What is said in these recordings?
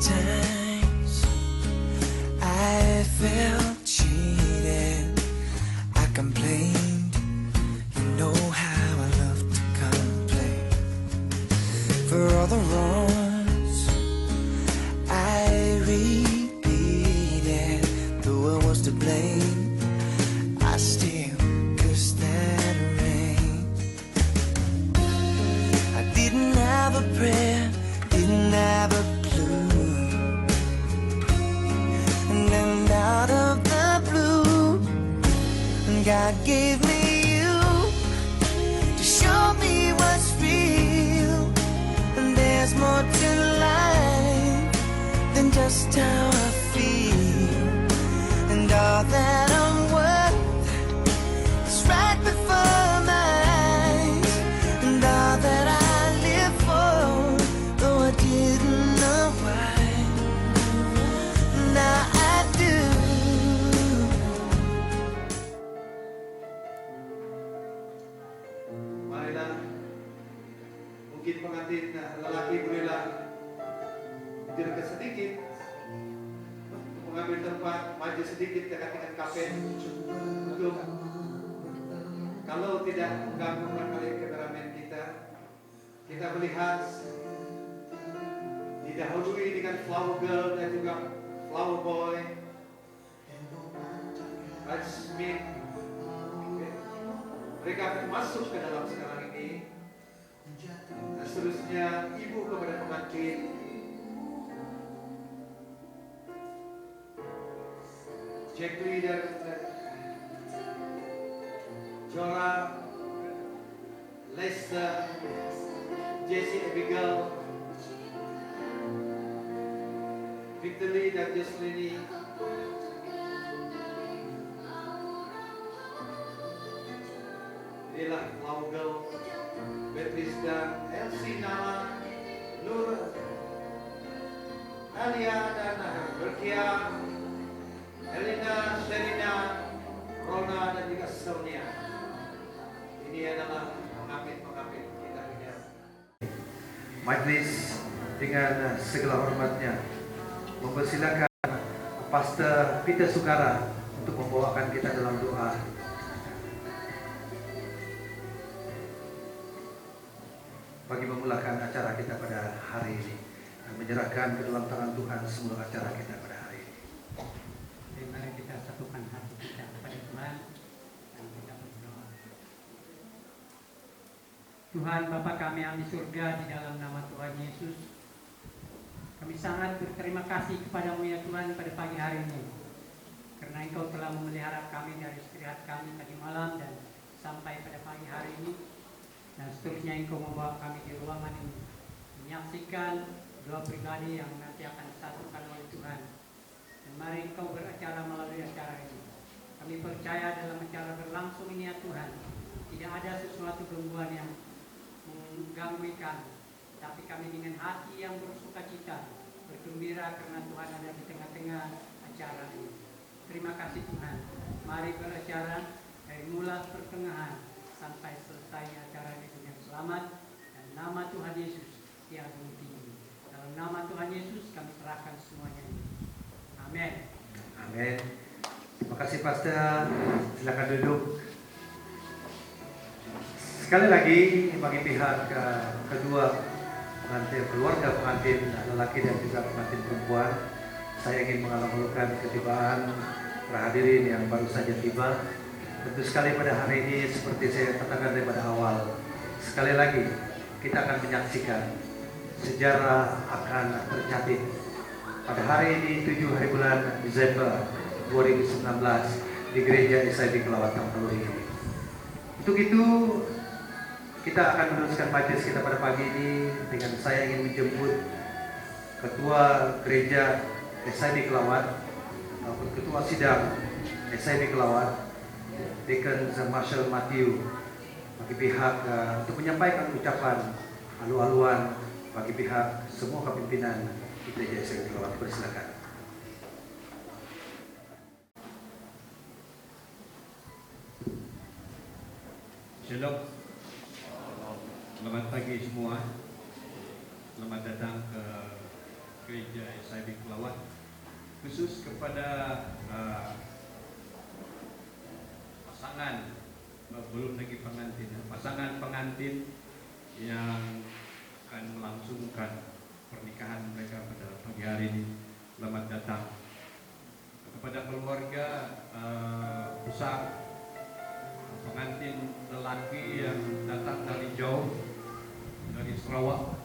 times I felt cheated, I complained. You know how I love to complain. For all the wrongs I repeated, though I was to blame, I still cursed that rain. I didn't have a prayer, didn't have a clue, and then out of the blue, God gave me you to show me what's real. And there's more to life than just how I feel, and all that I'm worth is right before my eyes, and all that I live for, though I didn't know why, now I do. Marilah, mungkin pengantin lelaki bolehlah berdiri sedikit untuk mengambil tempat, maju sedikit dekat dengan kafen untuk kalau tidak mengganggu oleh kameramen kita melihat didahului dengan flower girl dan juga flower boy, bridesmaid. Mereka akan masuk ke dalam sekarang ini. Dan seterusnya ibu kepada pengantin. Jack Lee dan Jora, Lester, Jessie Abigail, Victor Lee dan Jocelyn. Inilah flower girl, Beatrice dan Elsie, Nala, Nur, Alia dan Berkia, Elina, Sherina, Rona dan juga Sonia. Ini adalah pengantin kita punya. Majlis dengan segala hormatnya mempersilakan Pastor Peter Sukara untuk membawakan kita dalam doa. Bagi memulakan acara kita pada hari ini dan menyerahkan ke dalam tangan Tuhan seluruh acara kita pada hari ini. Mari kita satukan hati kita kepada Tuhan dan kita berdoa. Tuhan Bapa kami yang di surga, di dalam nama Tuhan Yesus, kami sangat berterima kasih kepadamu ya Tuhan pada pagi hari ini, karena Engkau telah memelihara kami dari istirahat kami tadi malam dan sampai pada pagi hari ini. Dan seterusnya Engkau membawa kami di ruangan ini menyaksikan dua pribadi yang nanti akan disatukan oleh Tuhan. Dan mari Engkau beracara melalui acara ini. Kami percaya dalam acara berlangsung ini ya Tuhan, tidak ada sesuatu gangguan yang mengganggu kami, tapi kami dengan hati yang bersuka cita, bergembira karena Tuhan ada di tengah-tengah acara ini. Terima kasih Tuhan. Mari beracara dari mula pertengahan sampai selesai acara ini dengan selamat, dan nama Tuhan Yesus tiada tinggi. Dalam nama Tuhan Yesus kami serahkan semuanya ini. Amin. Amin. Terima kasih Pastor. Silakan duduk. Sekali lagi bagi pihak kedua pengantin, keluarga pengantin lelaki dan juga pengantin perempuan, saya ingin mengalah-alahkan ketibaan para hadirin yang baru saja tiba. Tentu sekali pada hari ini seperti saya katakan daripada awal, sekali lagi kita akan menyaksikan sejarah akan tercatat pada hari ini 7 hari bulan Desember 2019 di Gereja SIB Kelawat Tampaluri ini. Untuk itu kita akan meneruskan majelis kita pada pagi ini dengan saya ingin menjemput Ketua Gereja SIB Kelawat ataupun Ketua Sidang SIB Kelawat, Deacon Marshall Matthew, bagi pihak untuk menyampaikan ucapan halu-haluan bagi pihak semua kepimpinan Gereja SIB Kelawat. Persilakan. Shalom. Selamat pagi semua. Selamat datang ke Gereja SIB Kelawat, khusus kepada pasangan belum lagi pengantin, pasangan pengantin yang akan melangsungkan pernikahan mereka pada pagi hari ini. Selamat datang kepada keluarga besar pengantin lelaki yang datang dari jauh dari Sarawak.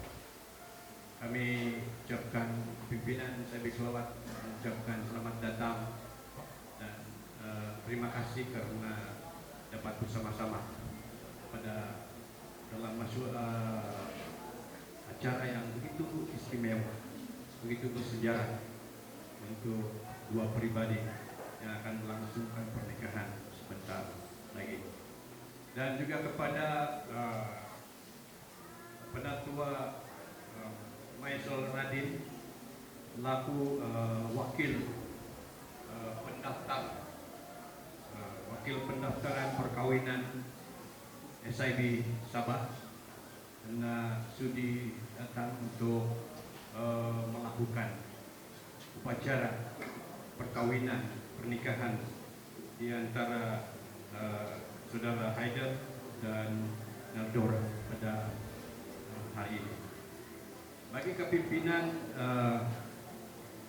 Kami ucapkan, pimpinan SIB Kelawat mengucapkan selamat datang dan terima kasih karena dapat bersama-sama pada dalam masuk acara yang begitu istimewa, begitu bersejarah untuk dua pribadi yang akan melangsungkan pernikahan sebentar lagi. Dan juga kepada Penatua Maisol Radin selaku wakil pendaftaran perkawinan SIB Sabah, karena sudi datang untuk melakukan upacara perkawinan pernikahan di antara saudara Haider dan Naldora pada hari ini. Bagi kepimpinan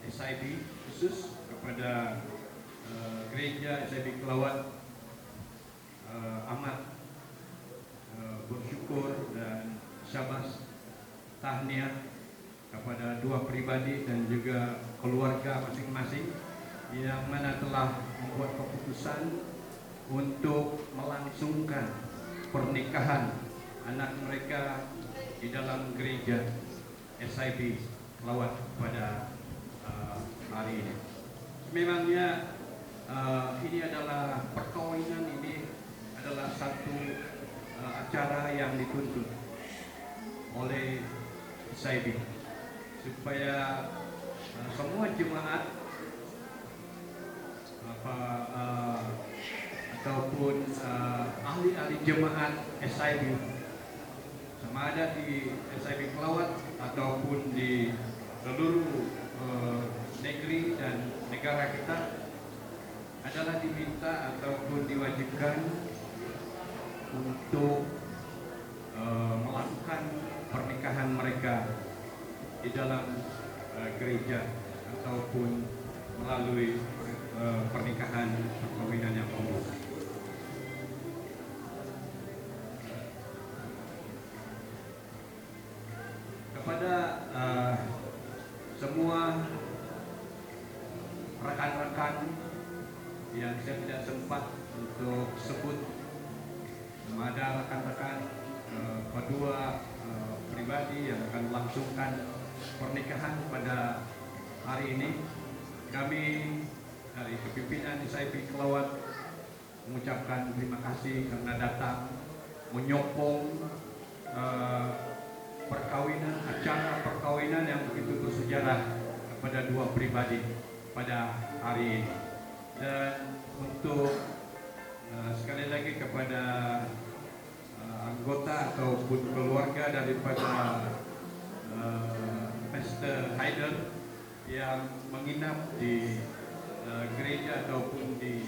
SIB, khusus kepada Gereja SIB Kelawat, amat bersyukur dan syabas tahniah kepada dua pribadi dan juga keluarga masing-masing yang mana telah membuat keputusan untuk melangsungkan pernikahan anak mereka di dalam gereja SIB Kelawat pada hari ini. Memangnya ini adalah perkawinan, ini adalah satu acara yang dituntut oleh SIB supaya semua jemaat ataupun ahli-ahli jemaat SIB, sama ada di SIB Kelawat ataupun di seluruh negeri dan negara kita, adalah diminta ataupun diwajibkan untuk melakukan pernikahan mereka di dalam gereja ataupun melalui pernikahan perkawinan yang umum. Kepada semua rekan-rekan yang saya tidak sempat untuk sebut, sama ada rekan-rekan kedua pribadi yang akan melangsungkan pernikahan pada hari ini, kami dari kepimpinan SIB Kelawat mengucapkan terima kasih karena datang menyokong acara perkawinan yang begitu bersejarah kepada dua pribadi pada hari ini. Dan untuk sekali lagi kepada anggota ataupun keluarga daripada Pastor Haider yang menginap di gereja ataupun di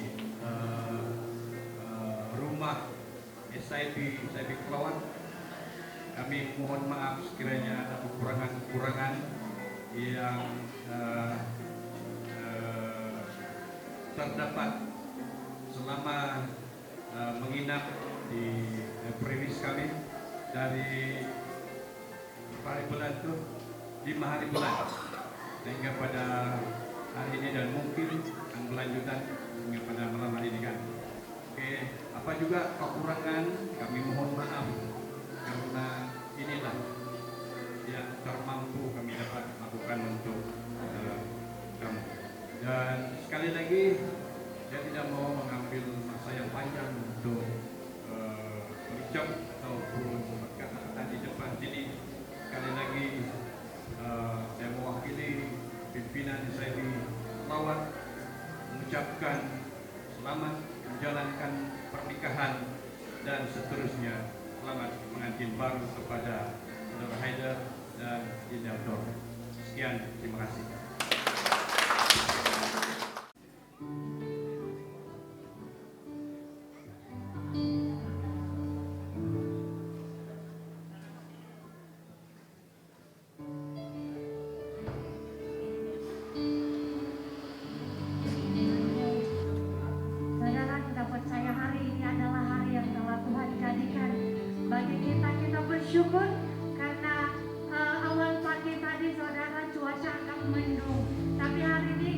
rumah SIB Kelawat, kami mohon maaf sekiranya ada kekurangan-kekurangan yang terdapat selama menginap di premis kami dari hari bulan itu 5 hari bulan sehingga pada hari ini, dan mungkin akan berlanjutan hingga pada malam hari ini kan. Oke, apa juga kekurangan kami mohon maaf karena inilah yang termampu kami dapat lakukan untuk kamu. Dan sekali lagi saya tidak mau mengambil masa yang panjang untuk berucap ataupun berkata-kata di depan sini. Sekali lagi saya mewakili pimpinan SIB Kelawat mengucapkan selamat menjalankan pernikahan dan seterusnya. Selamat pengantin baru kepada Saudara Haider dan Naldora. Sekian. Demikian, terima kasih. Saudara, kita percaya hari ini adalah hari yang telah Tuhan jadikan bagi kita. Kita bersyukur karena awal pagi tadi saudara cuaca agak mendung. Tapi hari ini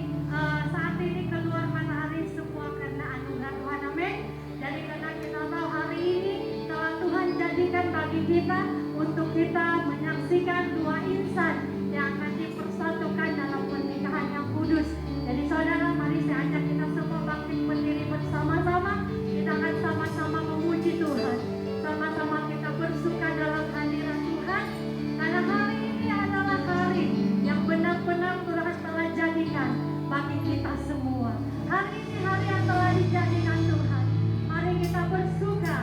saat ini keluar matahari semua karena anugerah Tuhan. Amin. Jadi karena kita tahu hari ini telah Tuhan jadikan bagi kita untuk kita menyaksikan dua insan yang akan dipersatukan dalam pernikahan yang kudus. Jadi saudara, mari saya ajak kita semua bangkit berdiri bersama-sama. Kita akan sama-sama memuji Tuhan. Sama-sama kita bersuka dalam hadirat Tuhan. Karena hari ini adalah hari yang benar-benar Tuhan telah jadikan bagi kita semua. Hari ini hari yang telah dijadikan Tuhan. Mari kita bersuka.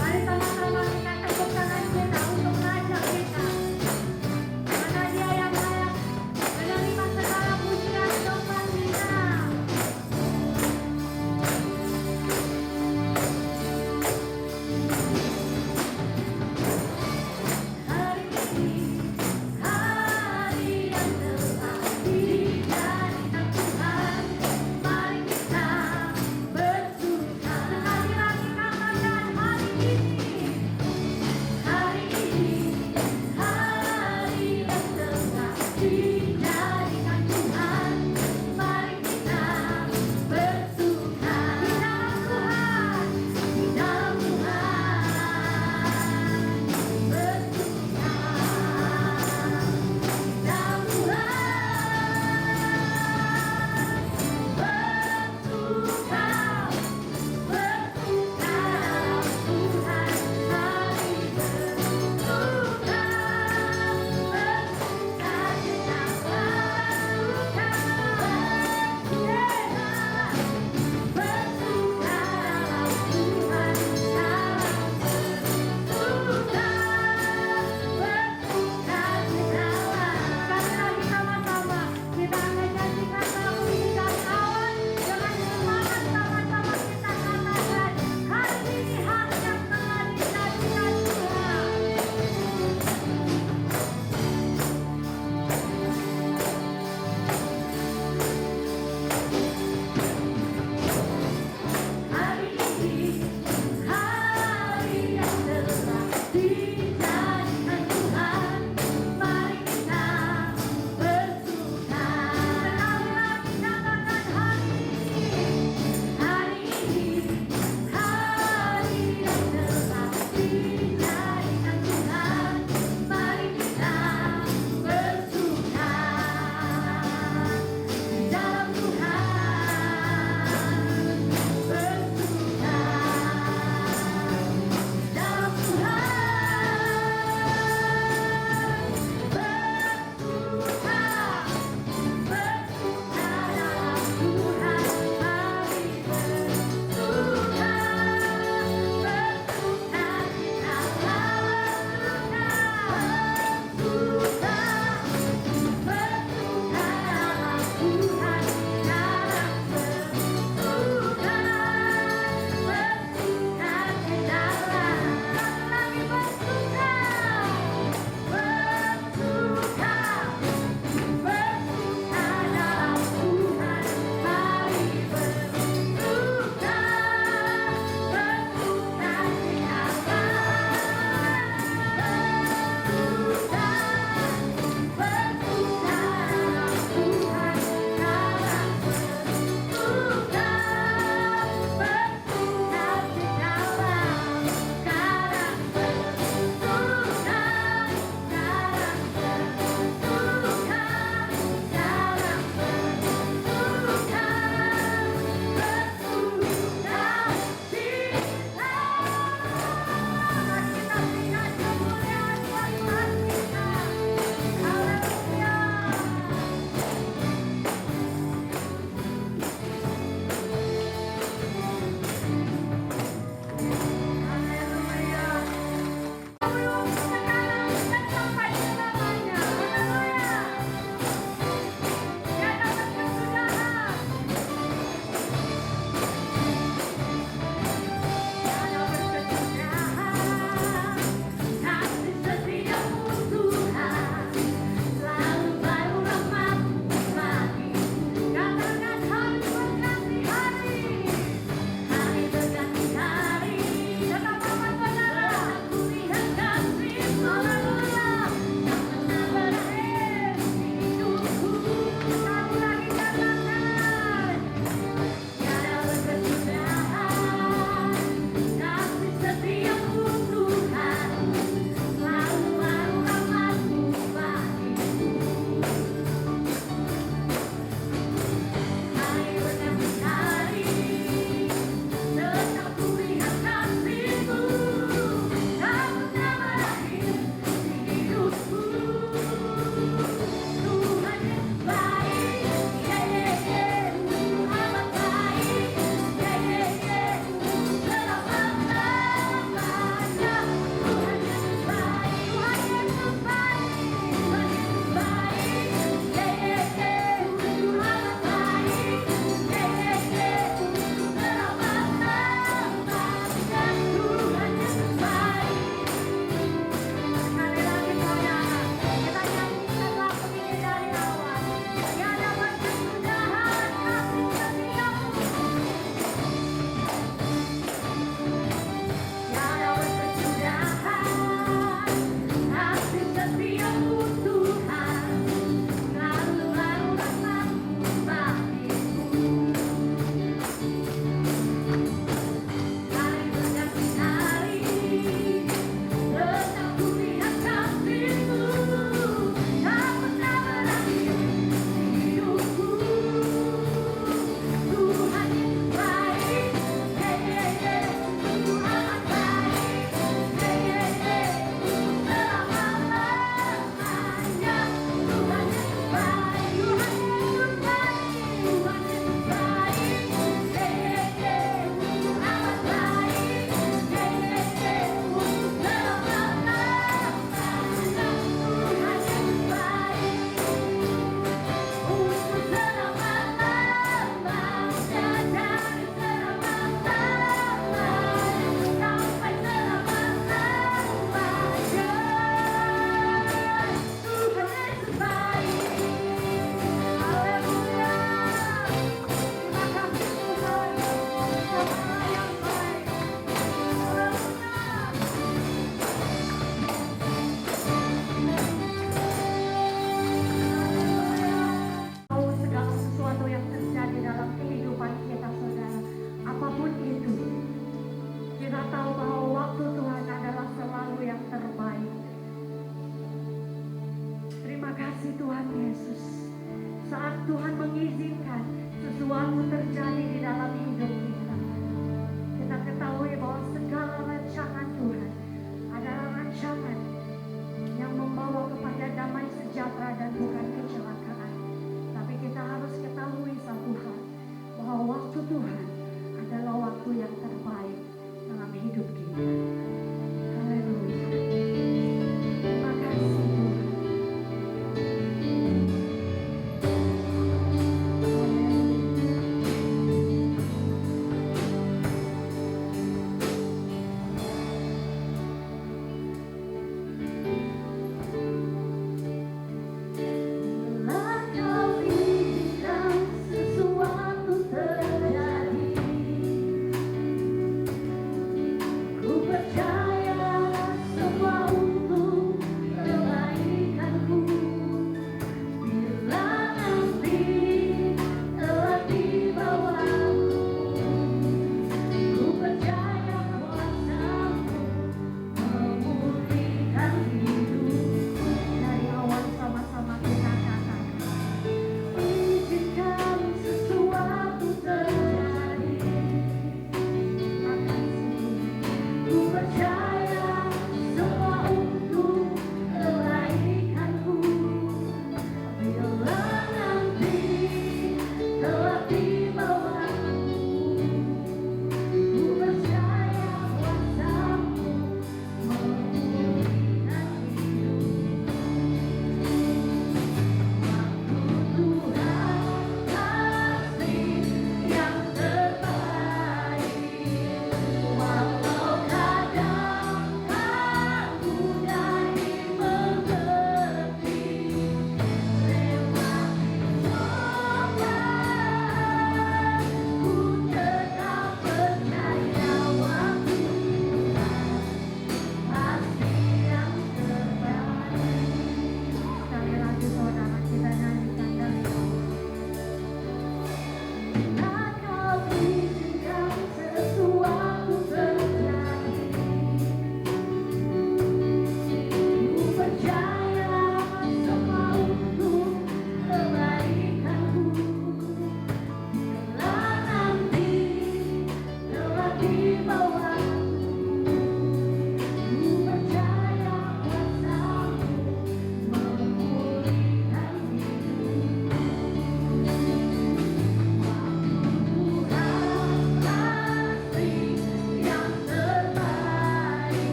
Mari sama-sama kita tepuk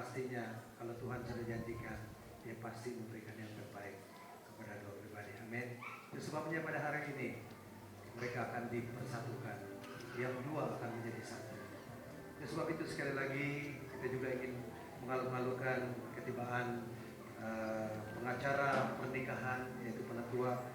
pastinya kalau Tuhan sudah janjikan, Dia pasti memberikan yang terbaik kepada dua pribadi. Amin. Itu sebabnya pada hari ini mereka akan dipersatukan, yang dua akan menjadi satu. Oleh sebab itu sekali lagi kita juga ingin mengalung-alungkan ketibaan pengacara pernikahan, yaitu penatua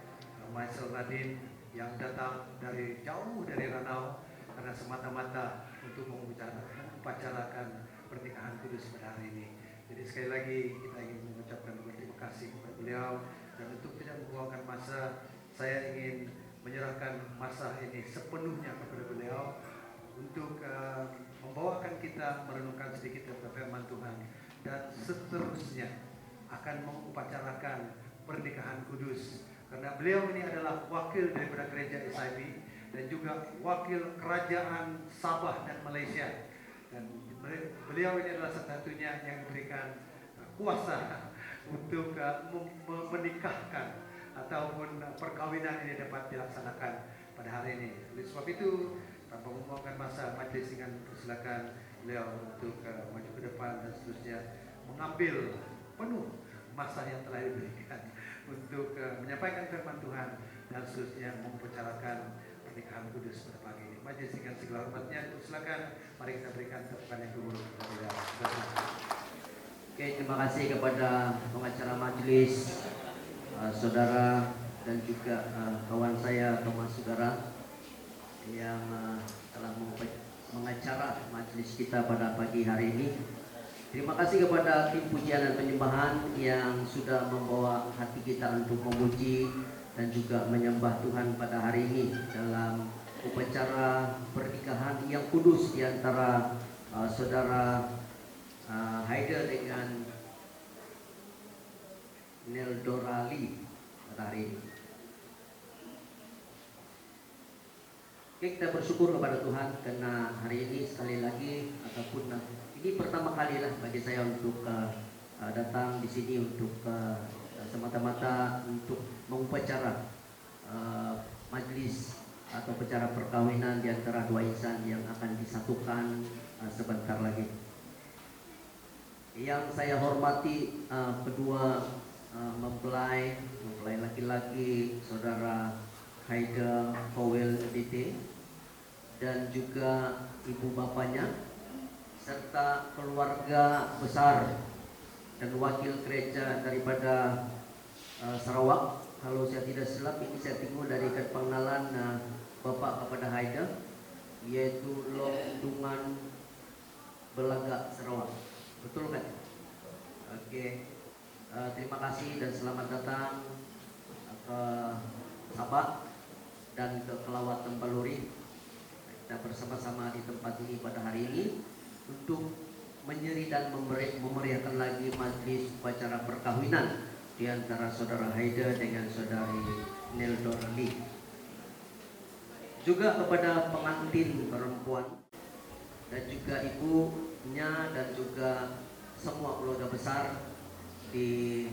Maisel Nadine yang datang dari jauh dari Ranau karena semata-mata untuk mengupacaраkan pernikahan kudus pada hari ini. Jadi sekali lagi kita ingin mengucapkan terima kasih kepada beliau, dan untuk tidak membuangkan masa, saya ingin menyerahkan masa ini sepenuhnya kepada beliau untuk membawakan kita merenungkan sedikit tentang firman Tuhan, dan seterusnya akan mengupacarakan pernikahan kudus, karena beliau ini adalah wakil daripada gereja SIB dan juga wakil kerajaan Sabah dan Malaysia, dan beliau ini adalah satu-satunya yang diberikan kuasa untuk menikahkan ataupun perkawinan ini dapat dilaksanakan pada hari ini. Oleh sebab itu, tanpa membuangkan masa, majelis dengan persilakan beliau untuk maju ke depan dan seterusnya mengambil penuh masa yang telah diberikan untuk menyampaikan firman Tuhan dan seterusnya membicarakan pernikahan kudus pada pagi ini. Majelis dengan segala hormatnya, persilakan mari kita berikan tepukan yang dulu kepada beliau. Oke, terima kasih kepada pengacara majelis, saudara dan juga kawan saya Thomas Saudara yang telah mengacara majelis kita pada pagi hari ini. Terima kasih kepada tim pujian dan penyembahan yang sudah membawa hati kita untuk memuji dan juga menyembah Tuhan pada hari ini dalam upacara pernikahan yang kudus di antara saudara Haida dengan Neldorali pada hari ini. Oke, kita bersyukur kepada Tuhan karena hari ini sekali lagi ataupun ini pertama kali lah bagi saya untuk datang di sini untuk semata-mata untuk mengupacara majelis atau upacara perkawinan di antara dua insan yang akan disatukan sebentar lagi. Yang saya hormati kedua mempelai laki-laki saudara Haida Kowel DT dan juga ibu bapanya serta keluarga besar dan wakil gereja daripada Sarawak. Kalau saya tidak silap ini saya tengok dari pengenalan Bapak kepada Haida, yaitu Long Dungan Belaga Sarawak. Betul kan? Oke. Terima kasih dan selamat datang ke Sabah dan ke Kelawat Tempaluri. Kita bersama-sama di tempat ini pada hari ini untuk menyeri dan memeriahkan lagi majelis upacara perkawinan di antara saudara Haida dengan saudari Neldorali. Juga kepada pengantin perempuan dan juga ibunya dan juga semua keluarga besar di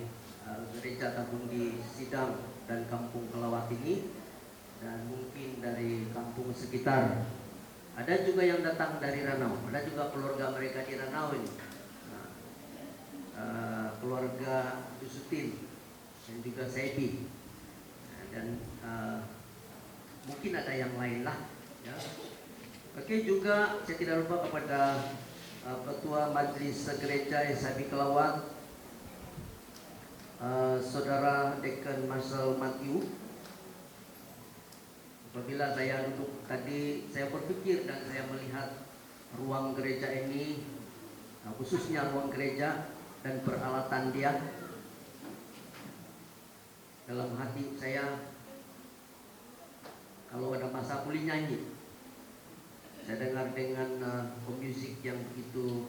gereja ataupun di Sidang dan Kampung Kelawat ini, dan mungkin dari kampung sekitar. Ada juga yang datang dari Ranau, ada juga keluarga mereka di Ranau ini, keluarga Yusutin dan juga Sebi, dan mungkin ada yang lain lah. Ya. Oke, juga saya tidak lupa kepada Ketua Majelis Gereja SIB Kelawat, Saudara Dekan Marcel Matthew. Apabila saya duduk tadi, saya berpikir dan saya melihat ruang gereja ini, khususnya ruang gereja dan peralatan dia, dalam hati saya, kalau ada masa boleh nyanyi. Saya dengar dengan musik yang begitu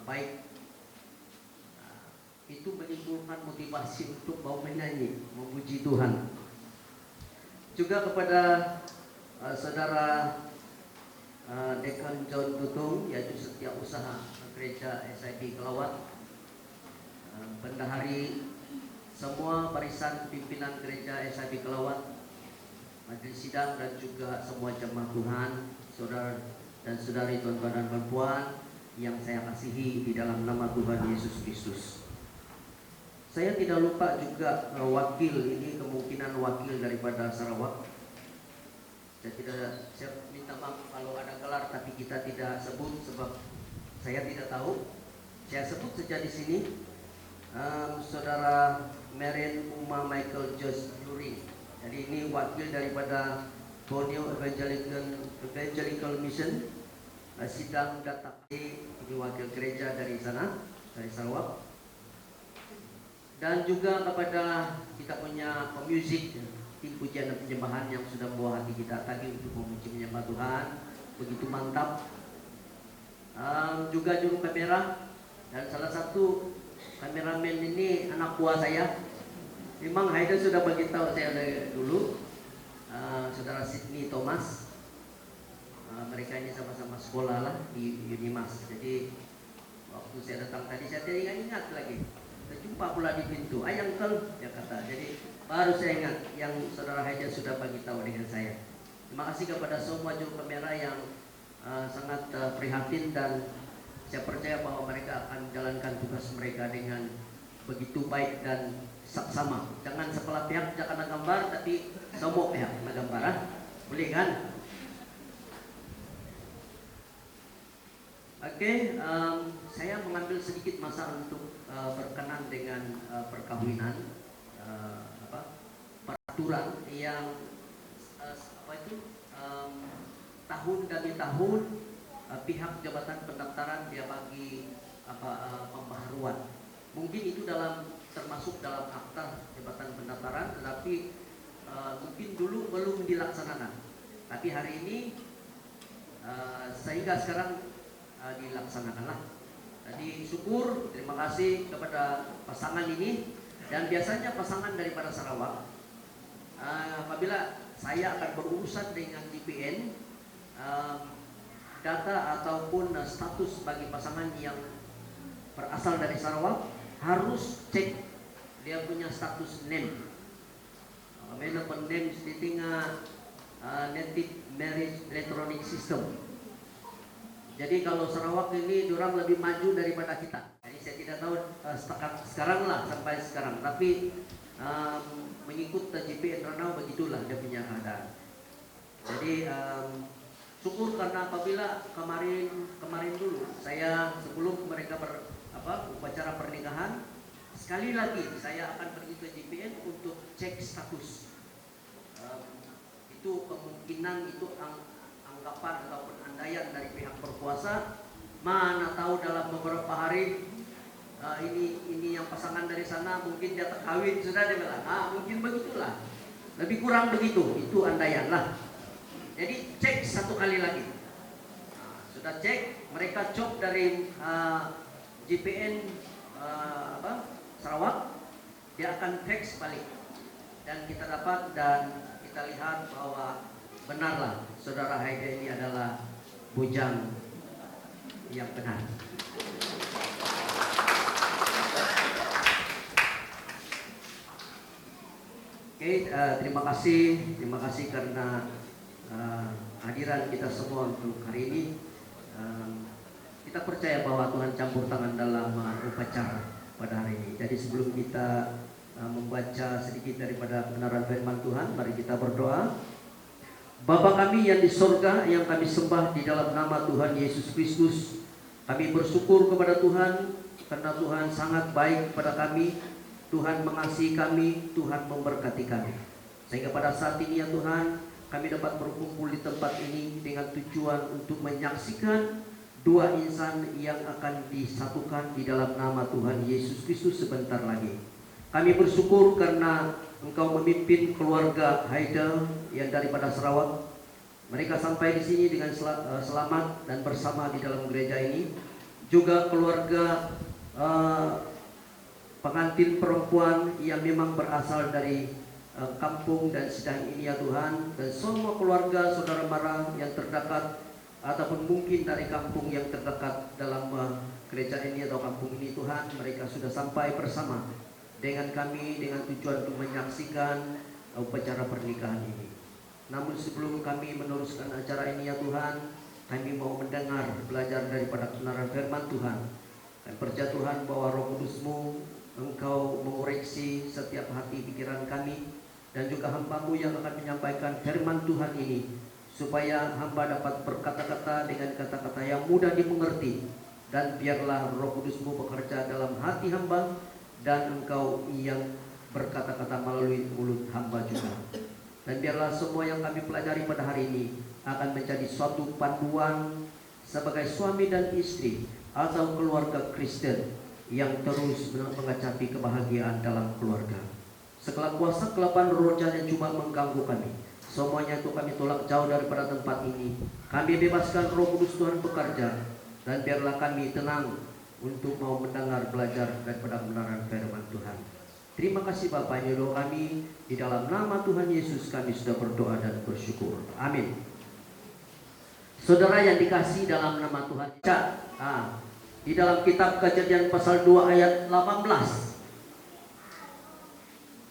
baik, itu menimbulkan motivasi untuk mau menyanyi, memuji Tuhan. Juga kepada saudara Dekan John Tutung, yaitu Setiausaha Gereja SIB Kelawat, bendahari semua barisan pimpinan Gereja SIB Kelawat, majelis sidang dan juga semua jemaat Tuhan, saudara dan saudari tuan-tuan dan perempuan, yang saya kasihi di dalam nama Tuhan Yesus Kristus. Saya tidak lupa juga wakil, ini kemungkinan wakil daripada Sarawak. Saya minta maaf kalau ada gelar tapi kita tidak sebut sebab saya tidak tahu. Saya sebut saja di sini Saudara Maren Uma Michael Josh Yuri. Jadi ini wakil daripada Borneo Evangelical Mission. Sidang datang ini wakil gereja dari sana, dari Sarawak. Dan juga kepada kita punya pemusik tim pujian dan penyembahan yang sudah membawa hati kita tadi untuk memuji menyembah Tuhan begitu mantap. Juga juru kamera dan salah satu kameramen ini anak buah saya. Memang Haida sudah beritahu saya dari dulu, Saudara Sydney Thomas. Mereka ini sama-sama sekolah lah di Unimas. Jadi waktu saya datang tadi saya tidak ingat lagi. Terjumpa pula di pintu. Ayang kel, dia kata. Jadi baru saya ingat yang Saudara Haida sudah bagi tahu dengan saya. Terima kasih kepada semua juru kamera yang sangat prihatin, dan saya percaya bahwa mereka akan menjalankan tugas mereka dengan begitu baik dan saksama. Jangan sebelah pihak jangan gambar, tapi semua pihak gambar. Boleh kan? Oke, saya mengambil sedikit masa untuk berkenan dengan perkawinan, peraturan yang tahun demi tahun pihak Jabatan Pendaftaran dia bagi pembaharuan. Mungkin itu termasuk dalam akta Jabatan Pendaftaran, tetapi mungkin dulu belum dilaksanakan. Tapi hari ini sehingga sekarang dilaksanakanlah. Jadi syukur, terima kasih kepada pasangan ini. Dan biasanya pasangan daripada Sarawak, apabila saya akan berurusan dengan JPN, data ataupun status bagi pasangan yang berasal dari Sarawak harus cek dia punya status name. Available names di tinggal Native Marriage Electronic System. Jadi kalau Sarawak ini diorang lebih maju daripada kita. Jadi saya tidak tahu sekarang lah sampai sekarang. Tapi mengikut JPN Ranau begitulah dia punya keadaan. Jadi syukur karena apabila kemarin dulu saya sebelum mereka upacara pernikahan, sekali lagi saya akan pergi ke JPN untuk cek status. Itu kemungkinan itu anggapan ataupun andaian dari pihak berkuasa, mana tahu dalam beberapa hari ini yang pasangan dari sana mungkin dia terkawin sudah, dia bilang mungkin begitulah, lebih kurang begitu, itu andaian lah. Jadi cek satu kali lagi. Sudah cek, mereka cop dari JPN Sarawak, dia akan fax balik dan kita dapat dan kita lihat bahwa benarlah Saudara Haida ini adalah bujang yang benar. Oke, terima kasih karena hadiran kita semua untuk hari ini. Kita percaya bahwa Tuhan campur tangan dalam upacara pada hari ini. Jadi sebelum kita membaca sedikit daripada kebenaran firman Tuhan, mari kita berdoa. Bapa kami yang di sorga, yang kami sembah di dalam nama Tuhan Yesus Kristus, kami bersyukur kepada Tuhan karena Tuhan sangat baik kepada kami. Tuhan mengasihi kami, Tuhan memberkati kami. Sehingga pada saat ini ya Tuhan, kami dapat berkumpul di tempat ini dengan tujuan untuk menyaksikan dua insan yang akan disatukan di dalam nama Tuhan Yesus Kristus sebentar lagi. Kami bersyukur karena Engkau memimpin keluarga Haida yang daripada Sarawak. Mereka sampai di sini dengan selamat dan bersama di dalam gereja ini. Juga keluarga pengantin perempuan yang memang berasal dari kampung dan sidang ini ya Tuhan. Dan semua keluarga saudara mara yang terdekat ataupun mungkin dari kampung yang terdekat dalam gereja ini atau kampung ini Tuhan, mereka sudah sampai bersama dengan kami dengan tujuan untuk menyaksikan upacara pernikahan ini. Namun sebelum kami meneruskan acara ini ya Tuhan, kami mau mendengar, belajar daripada kebenaran firman Tuhan. Dan percaya Tuhan bahwa Roh Kudus-Mu, Engkau mengoreksi setiap hati pikiran kami, dan juga hamba-Mu yang akan menyampaikan firman Tuhan ini, supaya hamba dapat berkata-kata dengan kata-kata yang mudah dimengerti. Dan biarlah Roh Kudus-Mu bekerja dalam hati hamba, dan Engkau yang berkata-kata melalui mulut hamba juga. Dan biarlah semua yang kami pelajari pada hari ini akan menjadi suatu panduan sebagai suami dan istri atau keluarga Kristen yang terus mengacapi kebahagiaan dalam keluarga. Segala kuasa kelapan roh jahat yang cuma mengganggu kami, semuanya itu kami tolak jauh daripada tempat ini. Kami bebaskan Roh Kudus Tuhan bekerja, dan biarlah kami tenang untuk mau mendengar, belajar daripada kebenaran firman Tuhan. Terima kasih Bapa, ini doa kami, di dalam nama Tuhan Yesus kami sudah berdoa dan bersyukur. Amin. Saudara yang dikasihi dalam nama Tuhan, di dalam kitab Kejadian pasal 2 ayat 18,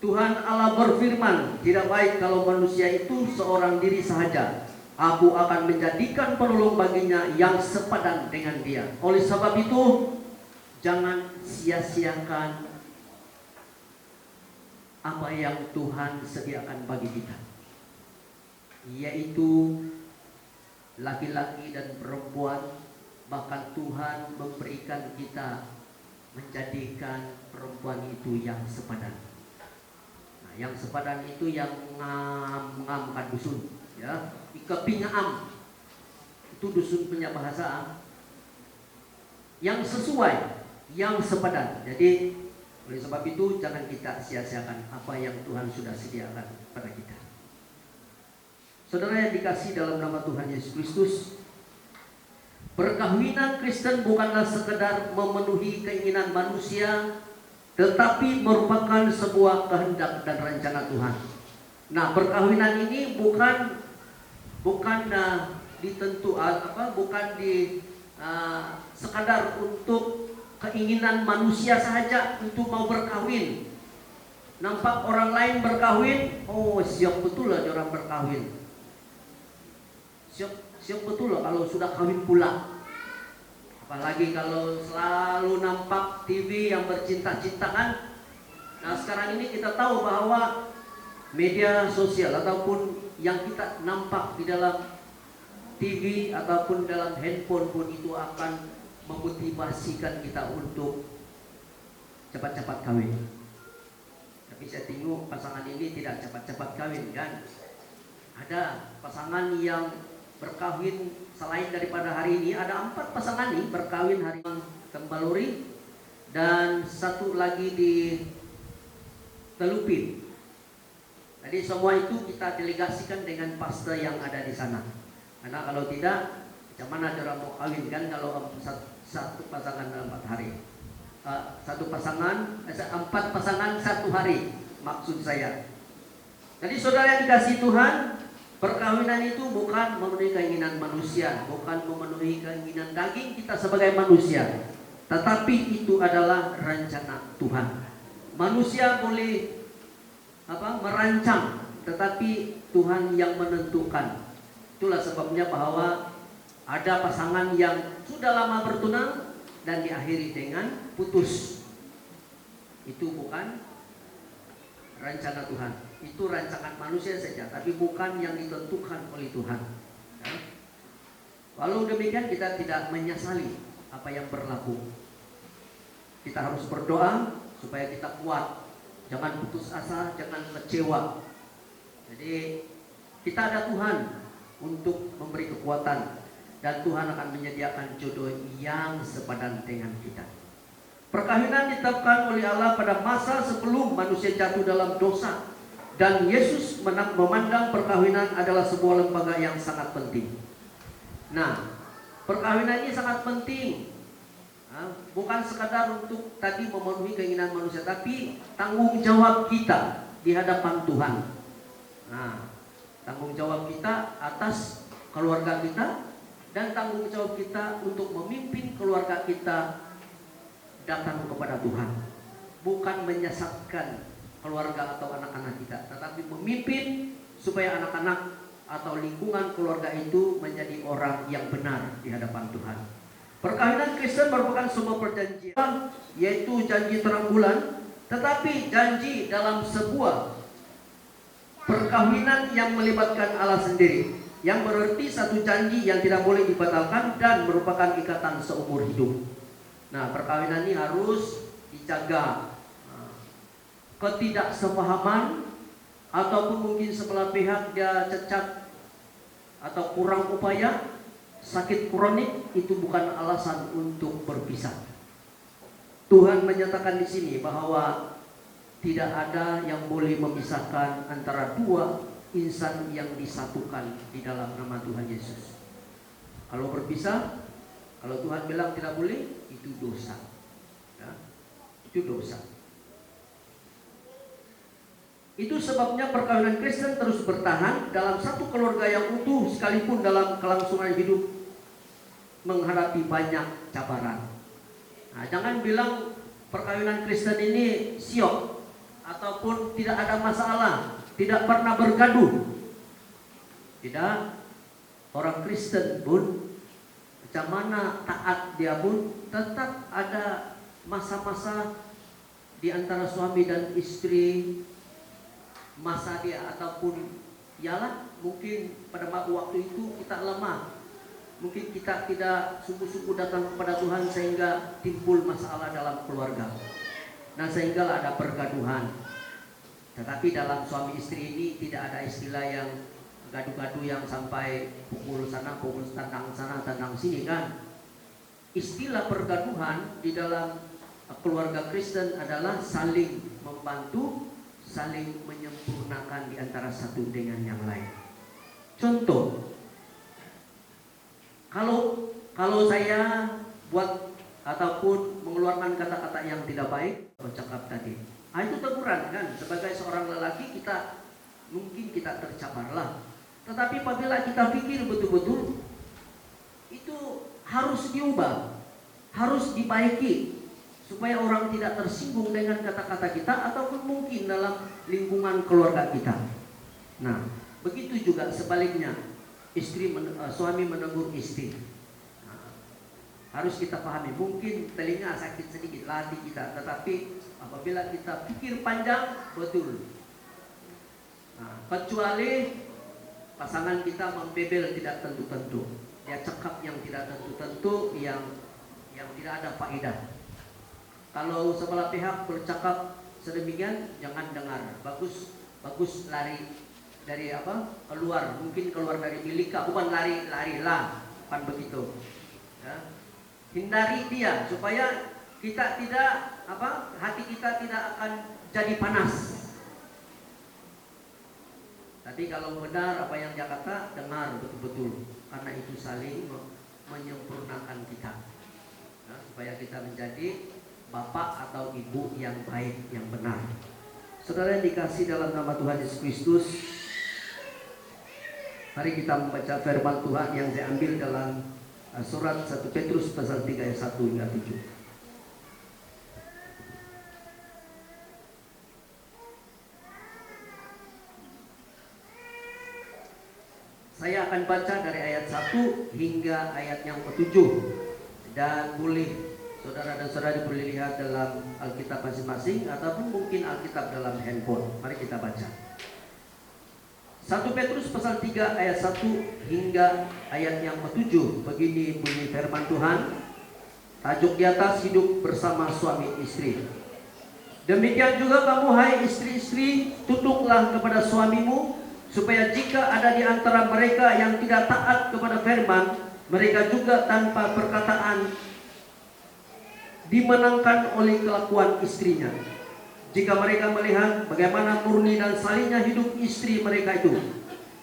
Tuhan Allah berfirman, tidak baik kalau manusia itu seorang diri sahaja. Aku akan menjadikan penolong baginya yang sepadan dengan dia. Oleh sebab itu, jangan sia-siakan apa yang Tuhan sediakan bagi kita, yaitu laki-laki dan perempuan. Bahkan Tuhan memberikan kita, menjadikan perempuan itu yang sepadan. Nah, yang sepadan itu yang mengamkan dusun, ya, ikepingaam, itu dusun punya bahasa, yang sesuai, yang sepadan. Jadi oleh sebab itu jangan kita sia-siakan apa yang Tuhan sudah sediakan pada kita. Saudara yang dikasihi dalam nama Tuhan Yesus Kristus, perkawinan Kristen bukanlah sekedar memenuhi keinginan manusia, tetapi merupakan sebuah kehendak dan rencana Tuhan. Nah, perkawinan ini bukan sekadar untuk keinginan manusia sahaja untuk mau berkahwin. Nampak orang lain berkahwin, oh siap betul lah orang berkahwin. Siap betul lah kalau sudah kawin pula. Apalagi kalau selalu nampak TV yang bercinta-cintaan. Nah, sekarang ini kita tahu bahwa media sosial ataupun yang kita nampak di dalam TV ataupun dalam handphone pun itu akan memotivasikan kita untuk cepat-cepat kawin. Tapi saya tengok pasangan ini tidak cepat-cepat kawin kan. Ada pasangan yang berkawin selain daripada hari ini, ada 4 pasangan nih berkawin hari Tembaluri, dan 1 lagi di Telupin. Jadi semua itu kita delegasikan dengan pastor yang ada di sana. Karena kalau tidak, macam mana orang mau kawin kan kalau satu pasangan dalam 4 hari. 4 pasangan 1 hari maksud saya. Jadi saudara yang dikasihi Tuhan, perkawinan itu bukan memenuhi keinginan manusia, bukan memenuhi keinginan daging kita sebagai manusia, tetapi itu adalah rencana Tuhan. Manusia boleh merancang, tetapi Tuhan yang menentukan. Itulah sebabnya bahwa ada pasangan yang sudah lama bertunang dan diakhiri dengan putus. Itu bukan rencana Tuhan. Itu rancangan manusia saja, tapi bukan yang ditentukan oleh Tuhan. Walau demikian kita tidak menyesali apa yang berlaku. Kita harus berdoa supaya kita kuat. Jangan putus asa, jangan kecewa. Jadi kita ada Tuhan untuk memberi kekuatan, dan Tuhan akan menyediakan jodoh yang sepadan dengan kita. Perkawinan ditetapkan oleh Allah pada masa sebelum manusia jatuh dalam dosa, dan Yesus memandang perkawinan adalah sebuah lembaga yang sangat penting. Nah, perkawinan ini sangat penting. Bukan sekadar untuk tadi memenuhi keinginan manusia, tapi tanggung jawab kita di hadapan Tuhan. Nah, tanggung jawab kita atas keluarga kita, dan tanggung jawab kita untuk memimpin keluarga kita datang kepada Tuhan. Bukan menyesatkan keluarga atau anak-anak kita, tetapi memimpin supaya anak-anak atau lingkungan keluarga itu menjadi orang yang benar di hadapan Tuhan. Perkawinan Kristen merupakan sebuah perjanjian, yaitu janji terang bulan, tetapi janji dalam sebuah perkawinan yang melibatkan Allah sendiri, yang berarti satu janji yang tidak boleh dibatalkan dan merupakan ikatan seumur hidup. Nah, perkawinan ini harus dijaga. Ketidaksepahaman ataupun mungkin sebelah pihak dia cacat atau kurang upaya, sakit kronik, itu bukan alasan untuk berpisah. Tuhan menyatakan di sini bahwa tidak ada yang boleh memisahkan antara dua insan yang disatukan di dalam nama Tuhan Yesus. Kalau berpisah, kalau Tuhan bilang tidak boleh, itu dosa. Ya, itu dosa. Itu sebabnya perkawinan Kristen terus bertahan dalam satu keluarga yang utuh, sekalipun dalam kelangsungan hidup menghadapi banyak cabaran. Nah, jangan bilang perkawinan Kristen ini siok ataupun tidak ada masalah, tidak pernah bergaduh. Tidak, orang Kristen pun macam mana taat dia pun tetap ada masa-masa di antara suami dan istri, masa dia ataupun ialah mungkin pada waktu itu kita lemah, mungkin kita tidak sungguh-sungguh datang kepada Tuhan sehingga timbul masalah dalam keluarga. Nah, sehingga ada pergaduhan. Tetapi dalam suami istri ini tidak ada istilah yang gaduh-gaduh yang sampai pukul sana, pukul tandang sana, tandang sini kan. Istilah pergaduhan di dalam keluarga Kristen adalah saling membantu, saling menyempurnakan di antara satu dengan yang lain. Contoh, kalau saya buat ataupun mengeluarkan kata-kata yang tidak baik, bercakap tadi, itu teguran kan. Sebagai seorang lelaki kita mungkin kita tercabarlah. Tetapi apabila kita pikir betul-betul, itu harus diubah, harus dibaiki, supaya orang tidak tersinggung dengan kata-kata kita ataupun mungkin dalam lingkungan keluarga kita. Nah, begitu juga sebaliknya, suami menegur istri. Nah, harus kita pahami, mungkin telinga sakit sedikit hati kita, tetapi apabila kita pikir panjang, betul. Nah, kecuali pasangan kita membebel tidak tentu-tentu, dia cakap yang tidak tentu-tentu, yang tidak ada faedah. Kalau sebelah pihak bercakap sedemikian, jangan dengar. Bagus lari dari keluar, mungkin keluar dari milika, bukan lari-larilah, bukan begitu. Ya. Hindari dia supaya kita tidak hati kita tidak akan jadi panas. Tadi kalau benar apa yang dia kata, dengar betul-betul, karena itu saling menyempurnakan kita, nah, supaya kita menjadi bapak atau ibu yang baik, yang benar. Saudara yang dikasih dalam nama Tuhan Yesus Kristus, mari kita membaca firman Tuhan yang saya ambil dalam surat 1 Petrus pasal 3 ayat 1 hingga 7. Saya akan baca dari ayat 1 hingga ayat yang ke-7. Dan boleh saudara dan saudari boleh lihat dalam Alkitab masing-masing ataupun mungkin Alkitab dalam handphone. Mari kita baca. 1 Petrus pasal 3 ayat 1 hingga ayat yang ke-7. Begini bunyi firman Tuhan. Tajuk di atas, hidup bersama suami istri. Demikian juga kamu hai istri-istri, tunduklah kepada suamimu, supaya jika ada di antara mereka yang tidak taat kepada firman, mereka juga tanpa perkataan dimenangkan oleh kelakuan istrinya. Jika mereka melihat bagaimana murni dan salihnya hidup istri mereka itu,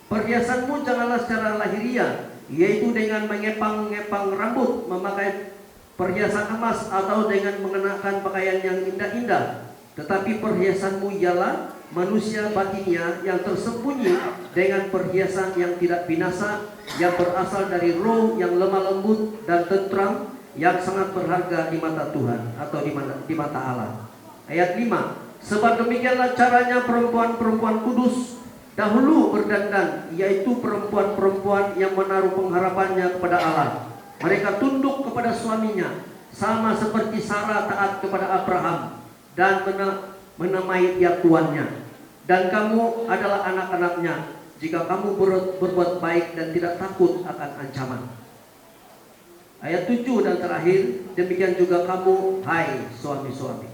perhiasanmu janganlah secara lahiriah, yaitu dengan mengepang-ngepang rambut, memakai perhiasan emas, atau dengan mengenakan pakaian yang indah-indah. Tetapi perhiasanmu ialah manusia batinnya yang tersembunyi dengan perhiasan yang tidak binasa, yang berasal dari roh yang lemah lembut dan tentram, yang sangat berharga di mata Tuhan atau di mata Allah. Ayat 5. Sebab demikianlah caranya perempuan-perempuan kudus dahulu berdandan, yaitu perempuan-perempuan yang menaruh pengharapannya kepada Allah. Mereka tunduk kepada suaminya, sama seperti Sarah taat kepada Abraham dan menamai dia tuannya. Dan kamu adalah anak-anaknya jika kamu berbuat baik dan tidak takut akan ancaman. Ayat 7 dan terakhir, demikian juga kamu, hai suami-suami,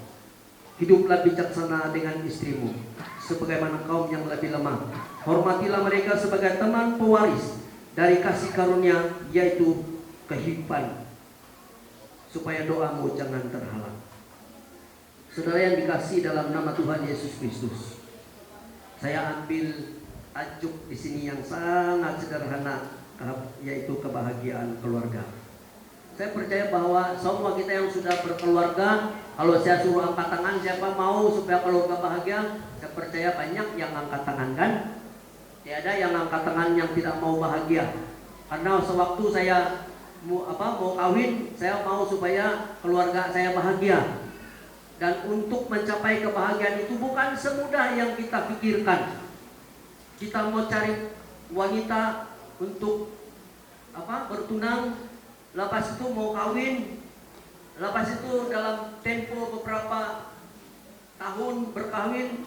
hiduplah bijaksana dengan istrimu, sebagaimana kaum yang lebih lemah. Hormatilah mereka sebagai teman pewaris dari kasih karunia, yaitu kehidupan, supaya doamu jangan terhalang. Saudara yang dikasihi dalam nama Tuhan Yesus Kristus, saya ambil tajuk di sini yang sangat sederhana, yaitu kebahagiaan keluarga. Saya percaya bahwa semua kita yang sudah berkeluarga, kalau saya suruh angkat tangan, siapa mau supaya keluarga bahagia? Saya percaya banyak yang angkat tangan, kan? Tiada yang angkat tangan yang tidak mau bahagia. Karena sewaktu saya mau kawin, saya mau supaya keluarga saya bahagia. Dan untuk mencapai kebahagiaan itu bukan semudah yang kita pikirkan. Kita mau cari wanita untuk bertunang, lepas itu mau kawin, lepas itu dalam tempo beberapa tahun berkawin,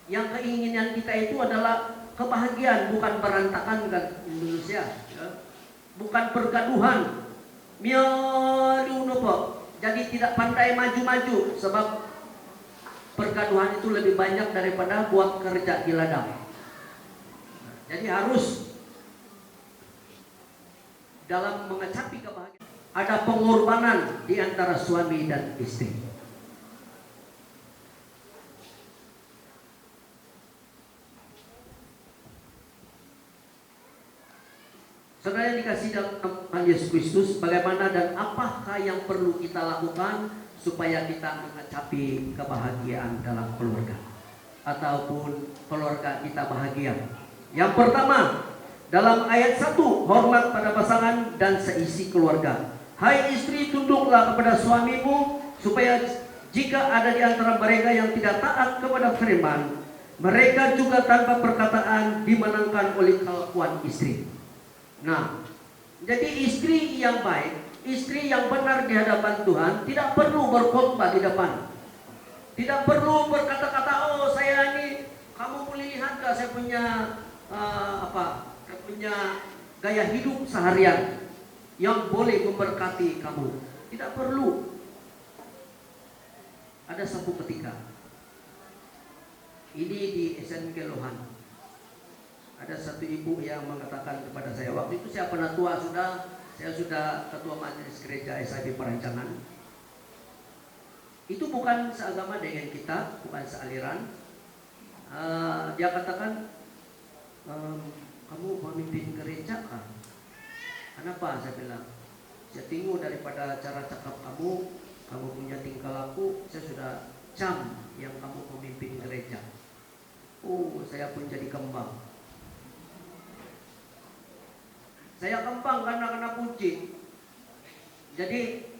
yang keinginan kita itu adalah kebahagiaan, bukan berantakan kan Indonesia, ya. Bukan pergaduhan. Jadi tidak pandai maju-maju, sebab pergaduhan itu lebih banyak daripada buat kerja di ladang. Jadi harus dalam mencapai kebahagiaan ada pengorbanan di antara suami dan istri. Saudara yang dikasihi dalam Tuhan Yesus Kristus, bagaimana dan apakah yang perlu kita lakukan supaya kita mencapai kebahagiaan dalam keluarga ataupun keluarga kita bahagia? Yang pertama, dalam ayat 1, hormat pada pasangan dan seisi keluarga. Hai istri, tunduklah kepada suamimu, supaya jika ada di antara mereka yang tidak taat kepada firman, mereka juga tanpa perkataan dimenangkan oleh kelakuan istri. Nah, jadi istri yang baik, istri yang benar di hadapan Tuhan tidak perlu berkhotbah di depan. Tidak perlu berkata-kata, oh saya ini, kamu boleh lihat gak saya punya saya punya gaya hidup seharian yang boleh memberkati kamu. Tidak perlu. Ada satu ketika, ini di SNK Lohan, ada satu ibu yang mengatakan kepada saya, waktu itu saya penatua saya sudah ketua majelis gereja SIB Perancangan. Itu bukan seagama dengan kita, bukan sealiran. Dia katakan, kamu pemimpin gereja kan? Kenapa? Saya bilang, saya tengok daripada cara cakap kamu punya tingkah laku, saya sudah cam yang kamu pemimpin gereja. Oh, saya pun jadi kembang. Saya kembang karena kena puji. Jadi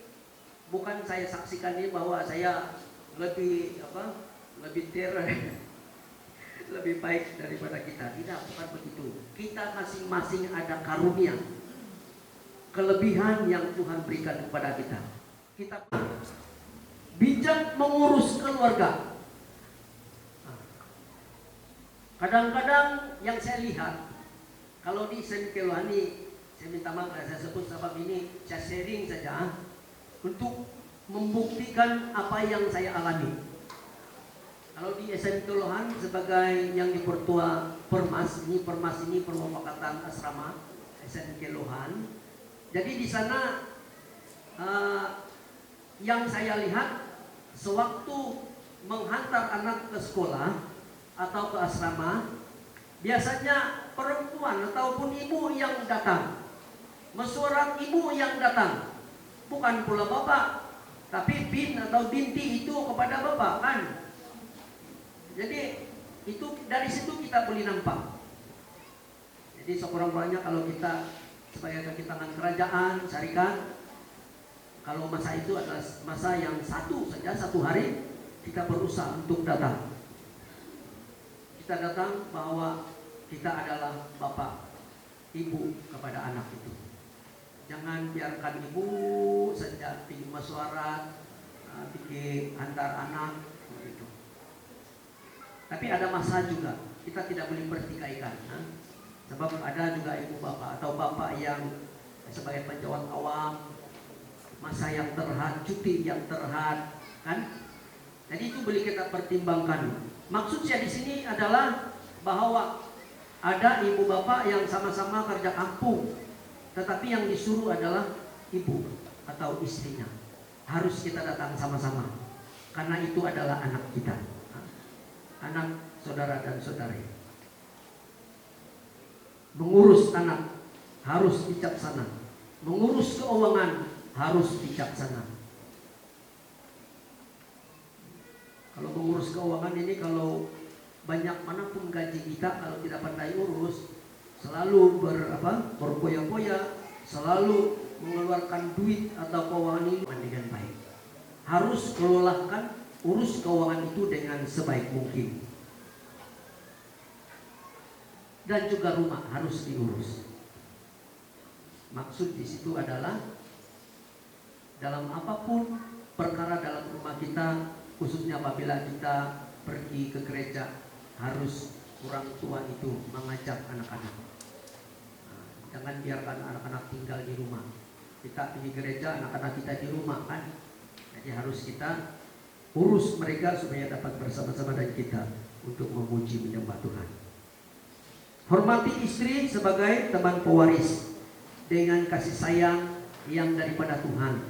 bukan saya saksikan ini bahwa saya lebih lebih baik daripada kita. Tidak, bukan begitu. Kita masing-masing ada karunia, kelebihan yang Tuhan berikan kepada kita. Kita bijak mengurus keluarga. Kadang-kadang yang saya lihat, kalau di SNK Lohan, saya minta maaf saya sebut sebab ini saya sharing saja untuk membuktikan apa yang saya alami. Kalau di SNK Lohan sebagai yang dipertua Permas ini permufakatan asrama SNK Lohan. Jadi di sana yang saya lihat sewaktu menghantar anak ke sekolah atau ke asrama, biasanya perempuan ataupun ibu yang datang. Seorang ibu yang datang, bukan pula bapak, tapi bin atau binti itu kepada bapak kan. Jadi itu dari situ kita boleh nampak. Jadi sekurang-kurangnya kalau kita sebagai kaki tangan kerajaan syarikat, kalau masa itu adalah masa yang satu hari kita berusaha untuk datang. kita datang bahwa kita adalah bapak, ibu kepada anak itu. Jangan biarkan ibu saja pergi mesyuarat, pergi antar anak begitu. Tapi ada masa juga kita tidak boleh bertikaikan, sebab ada juga ibu bapak atau bapak yang sebagai penjawat awam, masa yang terhad, cuti yang terhad, kan? Jadi itu boleh kita pertimbangkan. Maksud saya di sini adalah bahwa ada ibu bapak yang sama-sama kerja kampung, tetapi yang disuruh adalah ibu atau istrinya. Harus kita datang sama-sama, karena itu adalah anak kita, anak saudara dan saudari. Mengurus anak harus bijaksana, mengurus keuangan harus bijaksana. Kalau mengurus keuangan ini, kalau banyak manapun gaji kita, kalau tidak pandai urus, selalu berpoya-poya, selalu mengeluarkan duit atau keuangan ini dengan baik. Harus kelolakan, urus keuangan itu dengan sebaik mungkin. Dan juga rumah harus diurus. Maksud di situ adalah dalam apapun perkara dalam rumah kita, khususnya apabila kita pergi ke gereja, harus orang tua itu mengajak anak-anak. Jangan biarkan anak-anak tinggal di rumah. Kita pergi gereja, anak-anak kita di rumah, kan? Jadi harus kita urus mereka supaya dapat bersama-sama dengan kita untuk memuji menyembah Tuhan. Hormati istri sebagai teman pewaris dengan kasih sayang yang daripada Tuhan,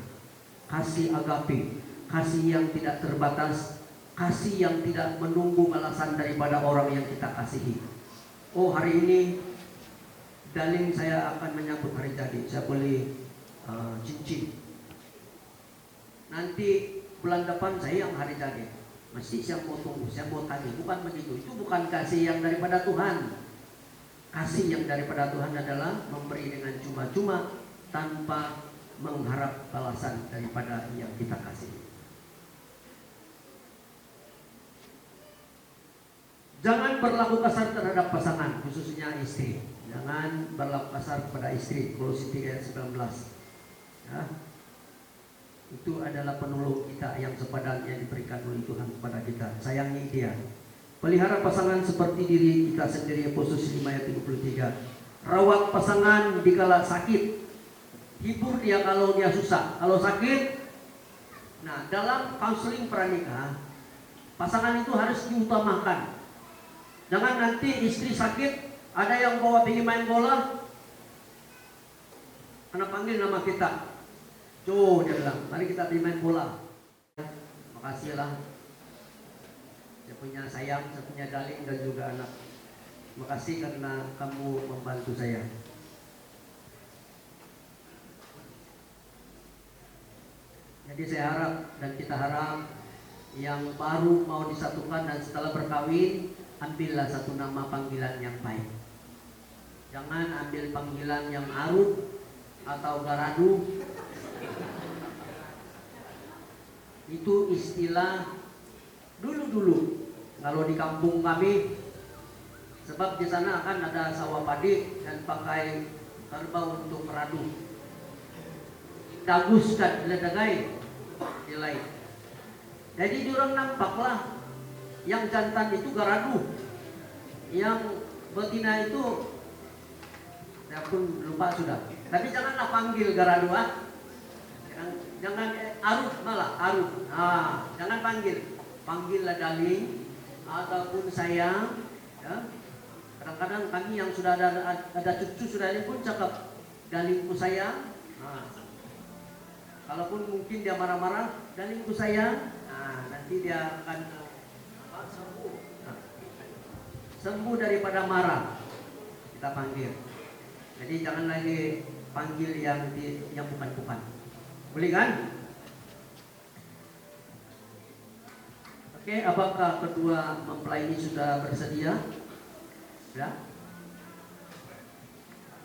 kasih agape, kasih yang tidak terbatas, kasih yang tidak menunggu balasan daripada orang yang kita kasihi. Oh, hari ini Daling saya akan menyambut hari jadi, saya beli cincin. Nanti bulan depan saya yang hari jadi, mesti saya mau tunggu, saya mau tagih. Bukan begitu, itu bukan kasih yang daripada Tuhan. Kasih yang daripada Tuhan adalah memberi dengan cuma-cuma tanpa mengharap balasan daripada yang kita kasih. Jangan berlaku kasar terhadap pasangan, khususnya istri. Jangan berlaku kasar kepada istri. Kolose 3 ayat 19. Ya. Itu adalah penolong kita yang sepadan yang diberikan oleh Tuhan kepada kita. Sayangi dia. Pelihara pasangan seperti diri kita sendiri. Kolose 5 ayat 33. Rawat pasangan dikala sakit. Hibur dia kalau dia susah. Kalau sakit, nah dalam konseling pranikah, pasangan itu harus diutamakan. Jangan nanti istri sakit, ada yang bawa pergi main bola, anak panggil nama kita. Coba dia bilang, mari kita pergi main bola. Makasihlah. Saya punya sayang, saya punya Daling dan juga anak. Makasih karena kamu membantu saya. Jadi saya harap dan kita harap yang baru mau disatukan dan setelah berkawin, ambillah satu nama panggilan yang baik. Jangan ambil panggilan yang aruf atau garadu. Itu istilah dulu-dulu kalau di kampung kami, sebab di sana akan ada sawah padi dan pakai kerbau untuk meradu. Daguskan ledagai nilai. Jadi diorang nampaklah yang jantan itu garadu, yang betina itu saya pun lupa sudah. Tapi janganlah panggil garadu, jangan aruf, malah aruf. Jangan panggillah Daling ataupun sayang. Ya. Kadang-kadang kami yang sudah ada cucu sudah ini pun cakap Dalingku sayang. Kalaupun mungkin dia marah-marah, Dalingku sayang. Nanti dia akan sembuh daripada marah. Kita panggil. Jadi jangan lagi panggil yang bukan-bukan. Boleh kan? Oke, apakah kedua mempelai ini sudah bersedia? Ya.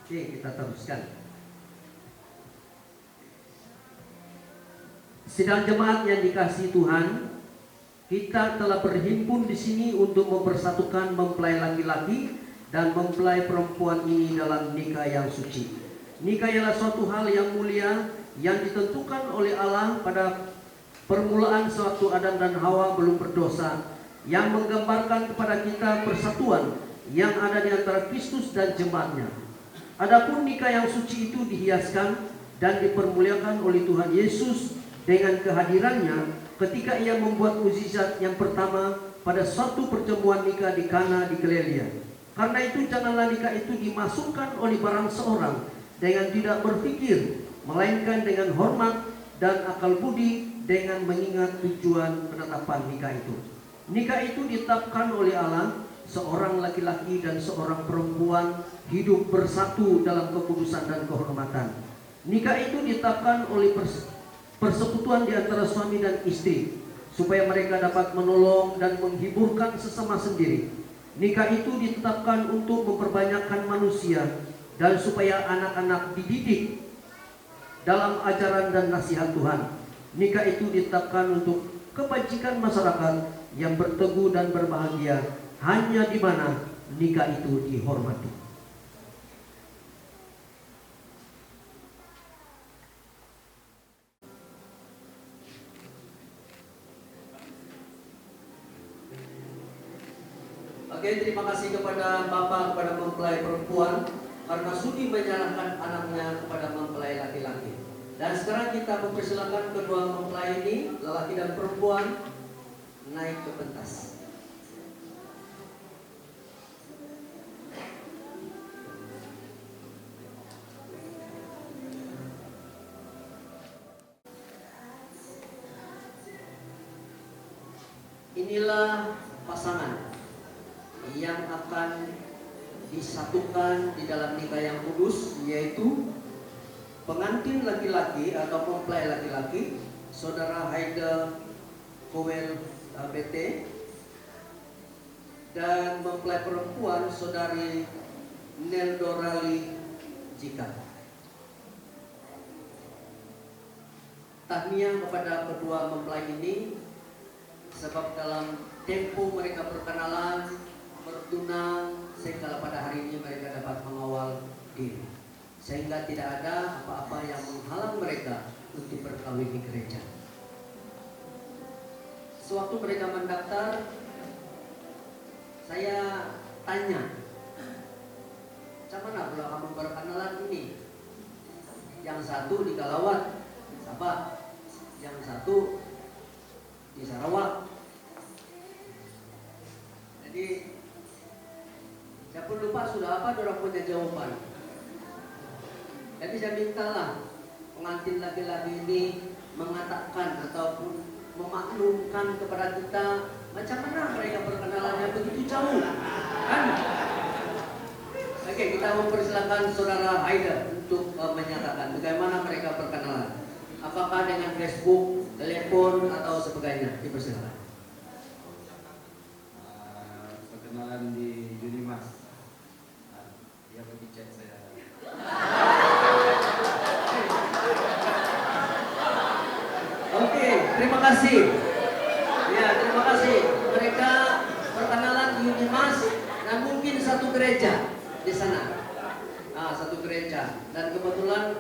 Oke, kita teruskan. Sidang jemaat yang dikasihi Tuhan, kita telah berhimpun di sini untuk mempersatukan mempelai laki-laki dan mempelai perempuan ini dalam nikah yang suci. Nikah ialah suatu hal yang mulia yang ditentukan oleh Allah pada permulaan sewaktu Adam dan Hawa belum berdosa, yang menggambarkan kepada kita persatuan yang ada di antara Kristus dan jemaatnya. Adapun nikah yang suci itu dihiaskan dan dipermuliakan oleh Tuhan Yesus dengan kehadirannya ketika ia membuat mukjizat yang pertama pada suatu pertemuan nikah di Kana di Galilea. Karena itu janganlah nikah itu dimasukkan oleh barang seorang dengan tidak berpikir, melainkan dengan hormat dan akal budi, dengan mengingat tujuan penetapan nikah itu. Nikah itu ditetapkan oleh Allah, seorang laki-laki dan seorang perempuan hidup bersatu dalam kekudusan dan kehormatan. Nikah itu ditetapkan oleh persekutuan di antara suami dan istri, supaya mereka dapat menolong dan menghiburkan sesama sendiri. Nikah itu ditetapkan untuk memperbanyakkan manusia dan supaya anak-anak dididik dalam ajaran dan nasihat Tuhan. Nikah itu ditetapkan untuk kebajikan masyarakat yang berteguh dan berbahagia, hanya di mana nikah itu dihormati. Oke, terima kasih kepada Bapak, kepada mempelai perempuan karena sudi menyerahkan anaknya kepada mempelai laki-laki. Dan sekarang kita mempersilakan kedua mempelai ini, lelaki dan perempuan, naik ke pentas. Inilah pasangan yang akan disatukan di dalam nikah yang kudus, yaitu pengantin laki-laki atau mempelai laki-laki Saudara Haida Kowel BT, dan mempelai perempuan Saudari Neldorali Jika. Tahniah kepada kedua mempelai ini, sebab dalam tempo mereka berkenalan, bertunang, sehingga pada hari ini mereka dapat mengawal diri, sehingga tidak ada apa-apa yang menghalang mereka untuk berkawin di gereja. Sewaktu mereka mendaftar, saya tanya, "Macam mana pula kamu berkenalan ini?" Yang satu di Kalawat, Sabah, yang satu di Sarawak. Jadi saya pun lupa sudah apa orang punya jawaban. Jadi saya mintalah pengantin laki-laki ini mengatakan ataupun memaklumkan kepada kita macam mana mereka perkenalannya begitu jauh, kan? Oke, kita mempersilakan Saudara Haida untuk menyatakan bagaimana mereka perkenalan. Apakah dengan Facebook, telepon atau sebagainya? Dipersilakan. Perkenalan di Unimas. Dia pergi chat saya. Oke, terima kasih. Ya, terima kasih. Mereka perkenalan di Unimas dan mungkin satu gereja di sana. Satu gereja. Dan kebetulan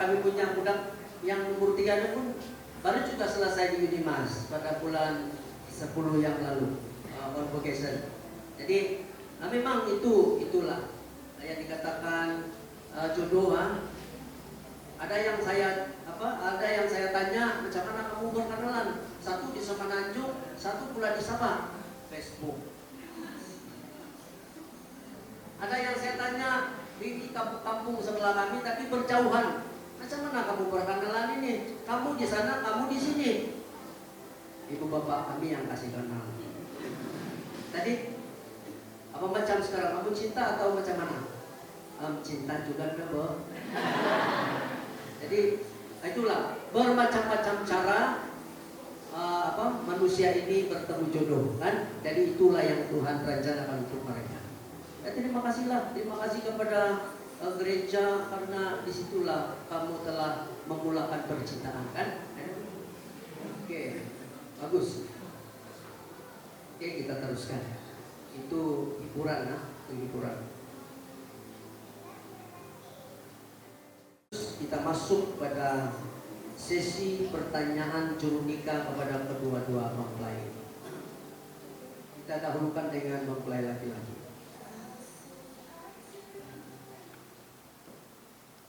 kami punya budak yang umur 3 pun baru juga selesai di Unimas pada bulan 10 yang lalu. Convocation. Jadi memang itulah yang dikatakan jodoh. Ada yang saya tanya macam mana kamu berkenalan, satu di Semenanjung, satu pula di Sabah, Facebook. Ada yang saya tanya di kampung sebelah kami tapi berjauhan, macam mana kamu berkenalan ini, kamu di sana, kamu di sini. Ibu bapak kami yang kasih kenal. Tadi apa macam sekarang, kamu cinta atau macam mana? Cinta juga deh, Jadi itulah bermacam-macam cara manusia ini bertemu jodoh, kan? Jadi itulah yang Tuhan rencanakan untuk mereka. Terima kasih kepada gereja karena disitulah kamu telah memulakan percintaan, kan? Oke, bagus. Oke, kita teruskan. Itu hiburan, itu hiburan. Kita masuk pada sesi pertanyaan jurunika kepada kedua-dua mempelai. Kita dahulukan dengan mempelai laki-laki.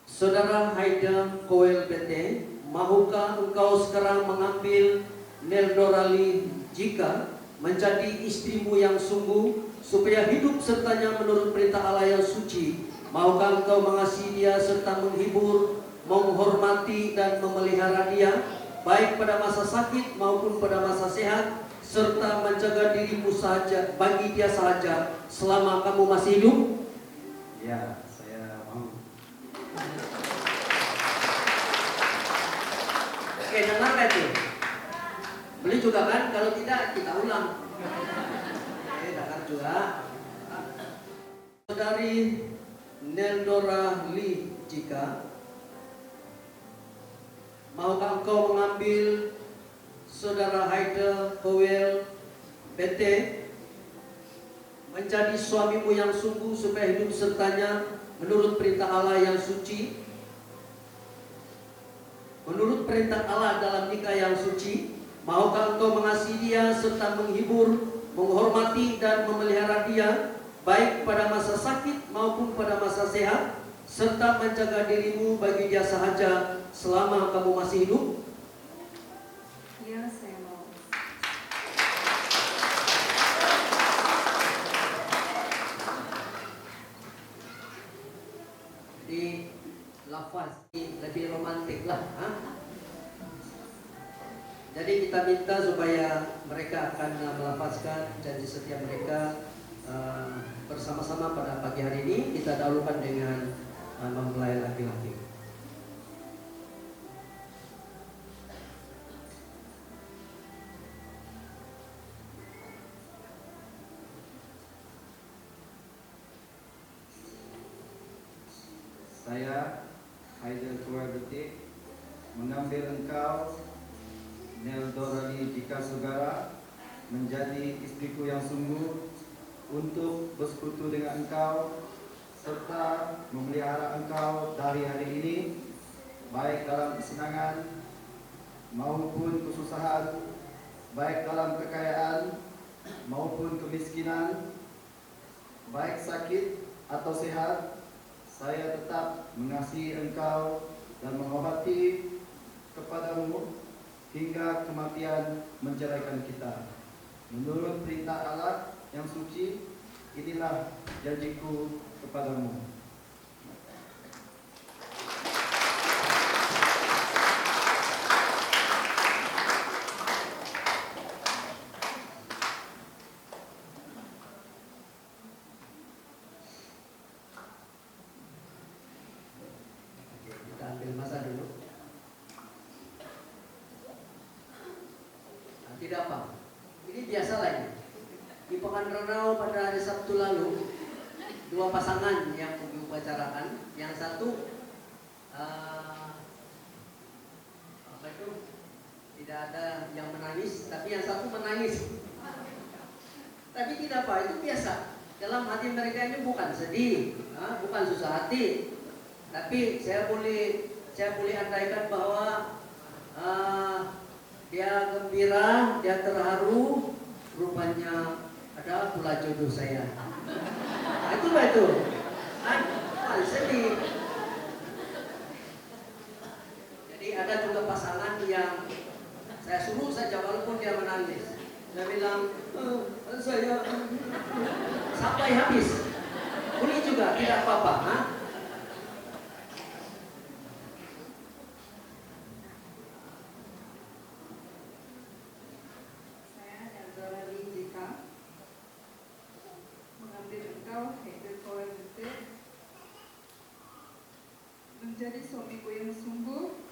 Saudara Haida Koel PT, mahukah engkau sekarang mengambil Neldorali Jika menjadi istrimu yang sungguh, supaya hidup sertanya menurut perintah Allah yang suci? Maukah engkau mengasihi dia serta menghibur, menghormati dan memelihara dia, baik pada masa sakit maupun pada masa sehat, serta menjaga dirimu saja bagi dia saja selama kamu masih hidup? Ya, saya mau. Oke, dengar itu. Beli juga kan? Kalau tidak kita ulang. Oke, dengar juga. Saudari Neldora Lee Jika, maukah engkau mengambil saudara Haida Howell PT menjadi suamimu yang sungguh, supaya hidup sertanya menurut perintah Allah yang suci, menurut perintah Allah dalam nikah yang suci? Maukah engkau mengasihi dia serta menghibur, menghormati dan memelihara dia, baik pada masa sakit maupun pada masa sehat, serta menjaga dirimu bagi dia sahaja selama kamu masih hidup? Ya, saya mau. Jadi lafaz lebih romantik lah. Jadi kita minta supaya mereka akan melafazkan janji setia mereka bersama-sama pada pagi hari ini. Kita dahulukan dengan mempelai laki-laki. Saya, Haida Koel PT, mengambil engkau, Neldorali Jika Saudara, menjadi istriku yang sungguh, untuk bersekutu dengan engkau serta memelihara engkau dari hari ini, baik dalam kesenangan maupun kesusahan, baik dalam kekayaan maupun kemiskinan, baik sakit atau sehat. Saya tetap mengasihi engkau dan menghormati kepadamu hingga kematian menceraikan kita. Menurut perintah Allah yang suci, inilah janjiku kepadamu. Kita ambil masa dulu. Tidak apa. Ini biasa lagi. Di Pekanbaru pada hari Sabtu lalu, dua pasangan yang diupacarakan. Yang satu tidak ada yang menangis, tapi yang satu menangis. Tapi tidak apa, itu biasa. Dalam hati mereka ini bukan sedih, bukan susah hati. Tapi saya boleh andaikan bahwa dia gembira, dia terharu, rupanya ada pula jodoh saya. Itulah itu. Sedih. Jadi ada juga pasangan yang saya suruh saja walaupun dia menangis. Saya bilang, saya sampai habis. Boleh juga, tidak apa-apa. Saya Neldorali Jika, mengambil engkau, Haida Koel PT, menjadi suamiku yang sungguh,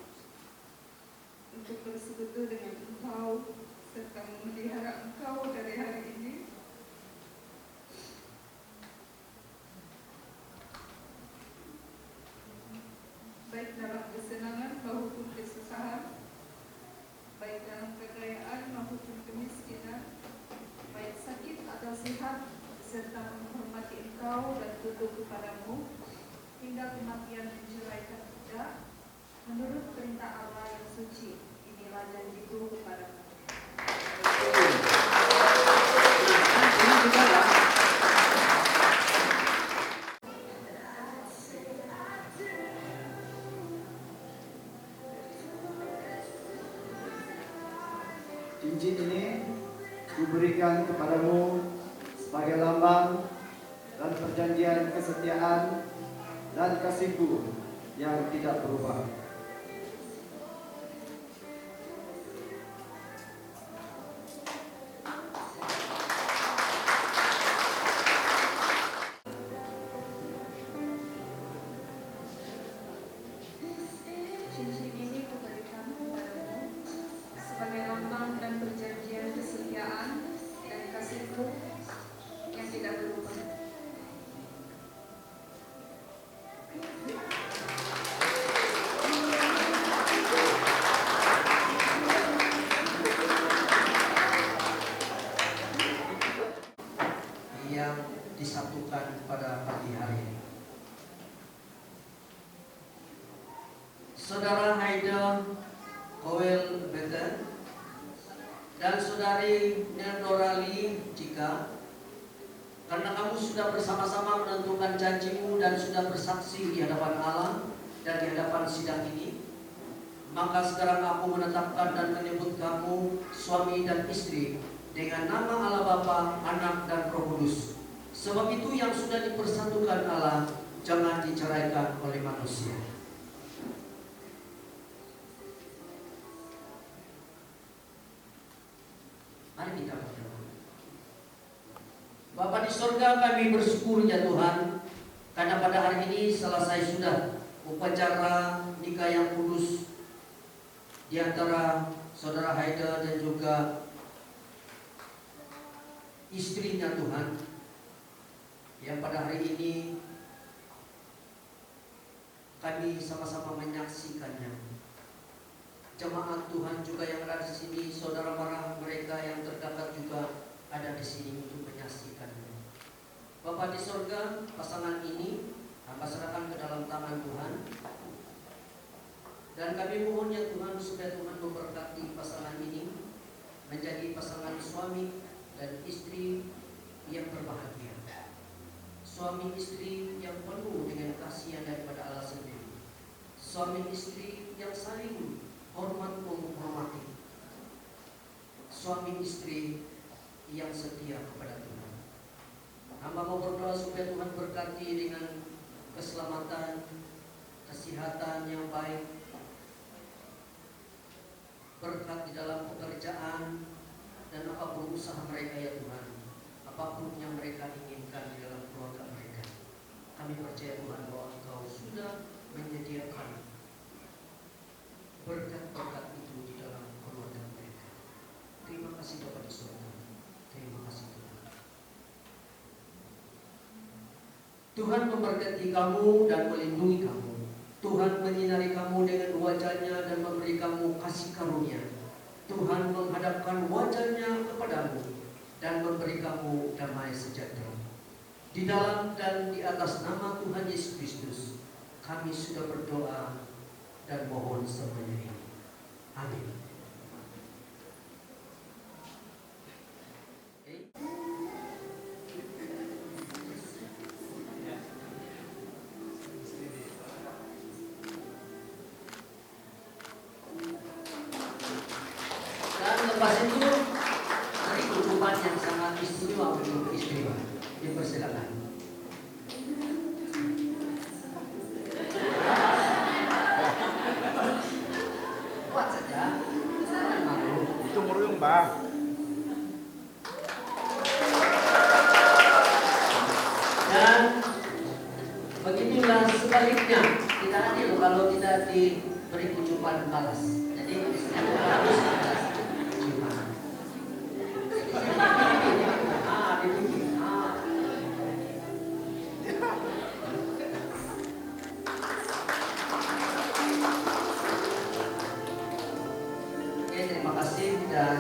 untuk bersekutu dengan engkau serta memelihara engkau dari hari ini, baik dalam kesenangan maupun kesusahan, baik dalam kekayaan maupun kemiskinan, baik sakit serta menghormati Engkau dan tunduk kepadamu hingga kematian menceraikan kita menurut perintah Allah yang suci. Inilah janjiku kepadamu. Ini juga lah. Cincin ini kuberikan kepadamu sebagai lambang dan perjanjian kesetiaan dan kasihku yang tidak berubah. Cincin ini kuberikan kepadamu sebagai lambang dan perjanjian kesetiaan dan kasihku yang tidak berubah. Yang disatukan pada pagi hari ini. Saudara Haida Kowel Beten dan Saudari Neldorali Jika, karena kamu sudah bersama-sama menentukan janjimu dan sudah bersaksi di hadapan Allah dan di hadapan sidang ini, maka sekarang aku menetapkan dan menyebut kamu suami dan istri dengan nama Allah Bapa, Anak dan Roh Kudus. Sebab itu yang sudah dipersatukan Allah jangan diceraikan oleh manusia. Mari kita berdoa. Bapa di sorga, kami bersyukur ya Tuhan, karena pada hari ini selesai sudah upacara nikah yang kudus di antara Saudara Haida dan juga istrinya Tuhan, yang pada hari ini kami sama-sama menyaksikannya. Jemaat Tuhan juga yang ada di sini, saudara mereka yang terdekat juga ada di sini untuk menyaksikannya. Bapa di sorga, pasangan ini hamba serahkan ke dalam tangan Tuhan, dan kami mohon ya Tuhan supaya Tuhan memberkati pasangan ini menjadi pasangan suami dan istri yang berbahagia, suami istri yang penuh dengan kasih daripada Allah sendiri, suami istri yang saling hormat menghormati, suami istri yang setia kepada Tuhan. Hamba mau berdoa supaya Tuhan berkati dengan keselamatan, kesehatan yang baik, berkat di dalam pekerjaan dan apapun usaha mereka ya Tuhan, apapun yang mereka inginkan di dalam keluarga mereka. Kami percaya Tuhan bahwa Engkau sudah menyediakan berkat-berkat itu di dalam keluarga mereka. Terima kasih Bapa di surga. Terima kasih Tuhan. Tuhan memberkati kamu dan melindungi kamu. Tuhan menyinari kamu dengan wajah-Nya dan memberi kamu kasih karunia. Tuhan menghadapkan wajah-Nya kepadamu dan memberi kamu damai sejahtera. Di dalam dan di atas nama Tuhan Yesus Kristus, kami sudah berdoa dan mohon semuanya ini. Amin. Dan lepas itu hari kehidupan yang sangat istimewa untuk istri. Dipersilakan. Kuat saja. Jangan malu. Itu murung, Bang. Dan beginilah sebaliknya, tidak adil kalau tidak diberi ucapan balas. Jadi harus balas. Gimana? Oke, terima kasih dan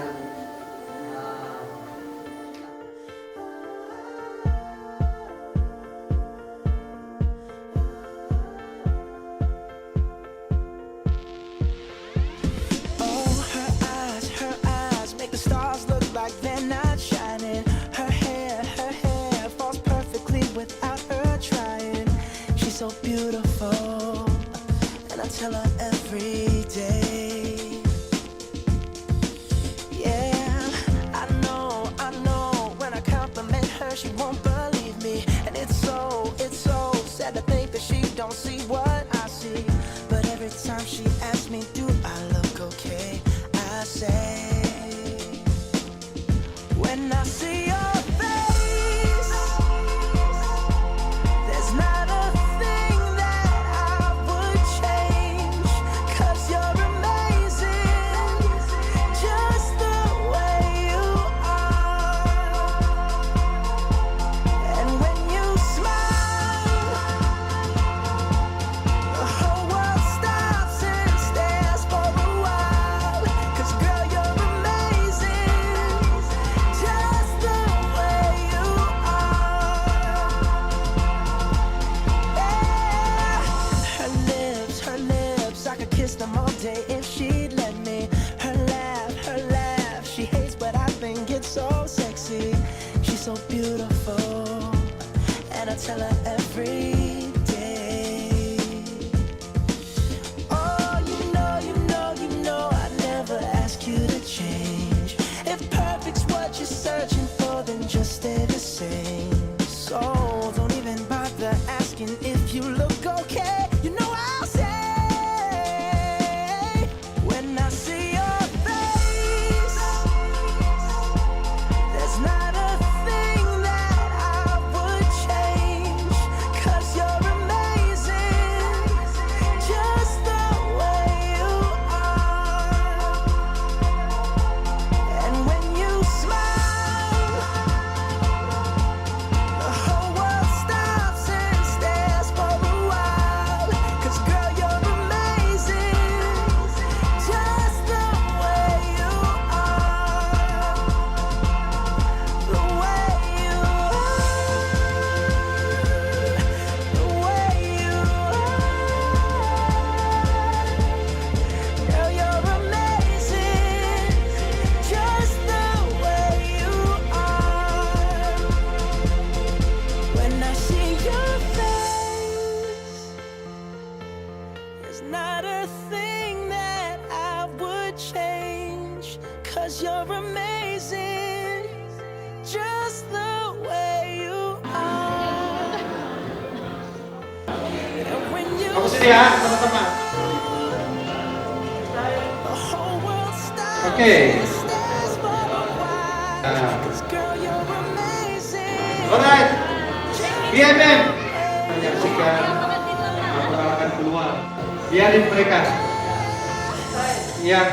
tell her every day. Oh, you know I never ask you to change. If perfect's what you're searching for, then just stay the same. So don't even bother asking if you look okay. You know I'll say when I see your face, there's not a thing that I would change. 'Cause you're amazing, just the way you are. And when you smile, the whole world stops and stares for a while. 'Cause girl, you're amazing, just the way you are. The way you are. The way you are. Girl, you're amazing, just the way you are. When I see your face, there's not a thing that I would change. 'Cause you're amazing, just the way you are. And when you Fokus sini ya, teman-teman. the whole world stops Oke. and stares for a while. Nah. 'Cause girl, you're amazing. Alright, BMM menyaksikan pengalaman keluar. Biarin mereka yang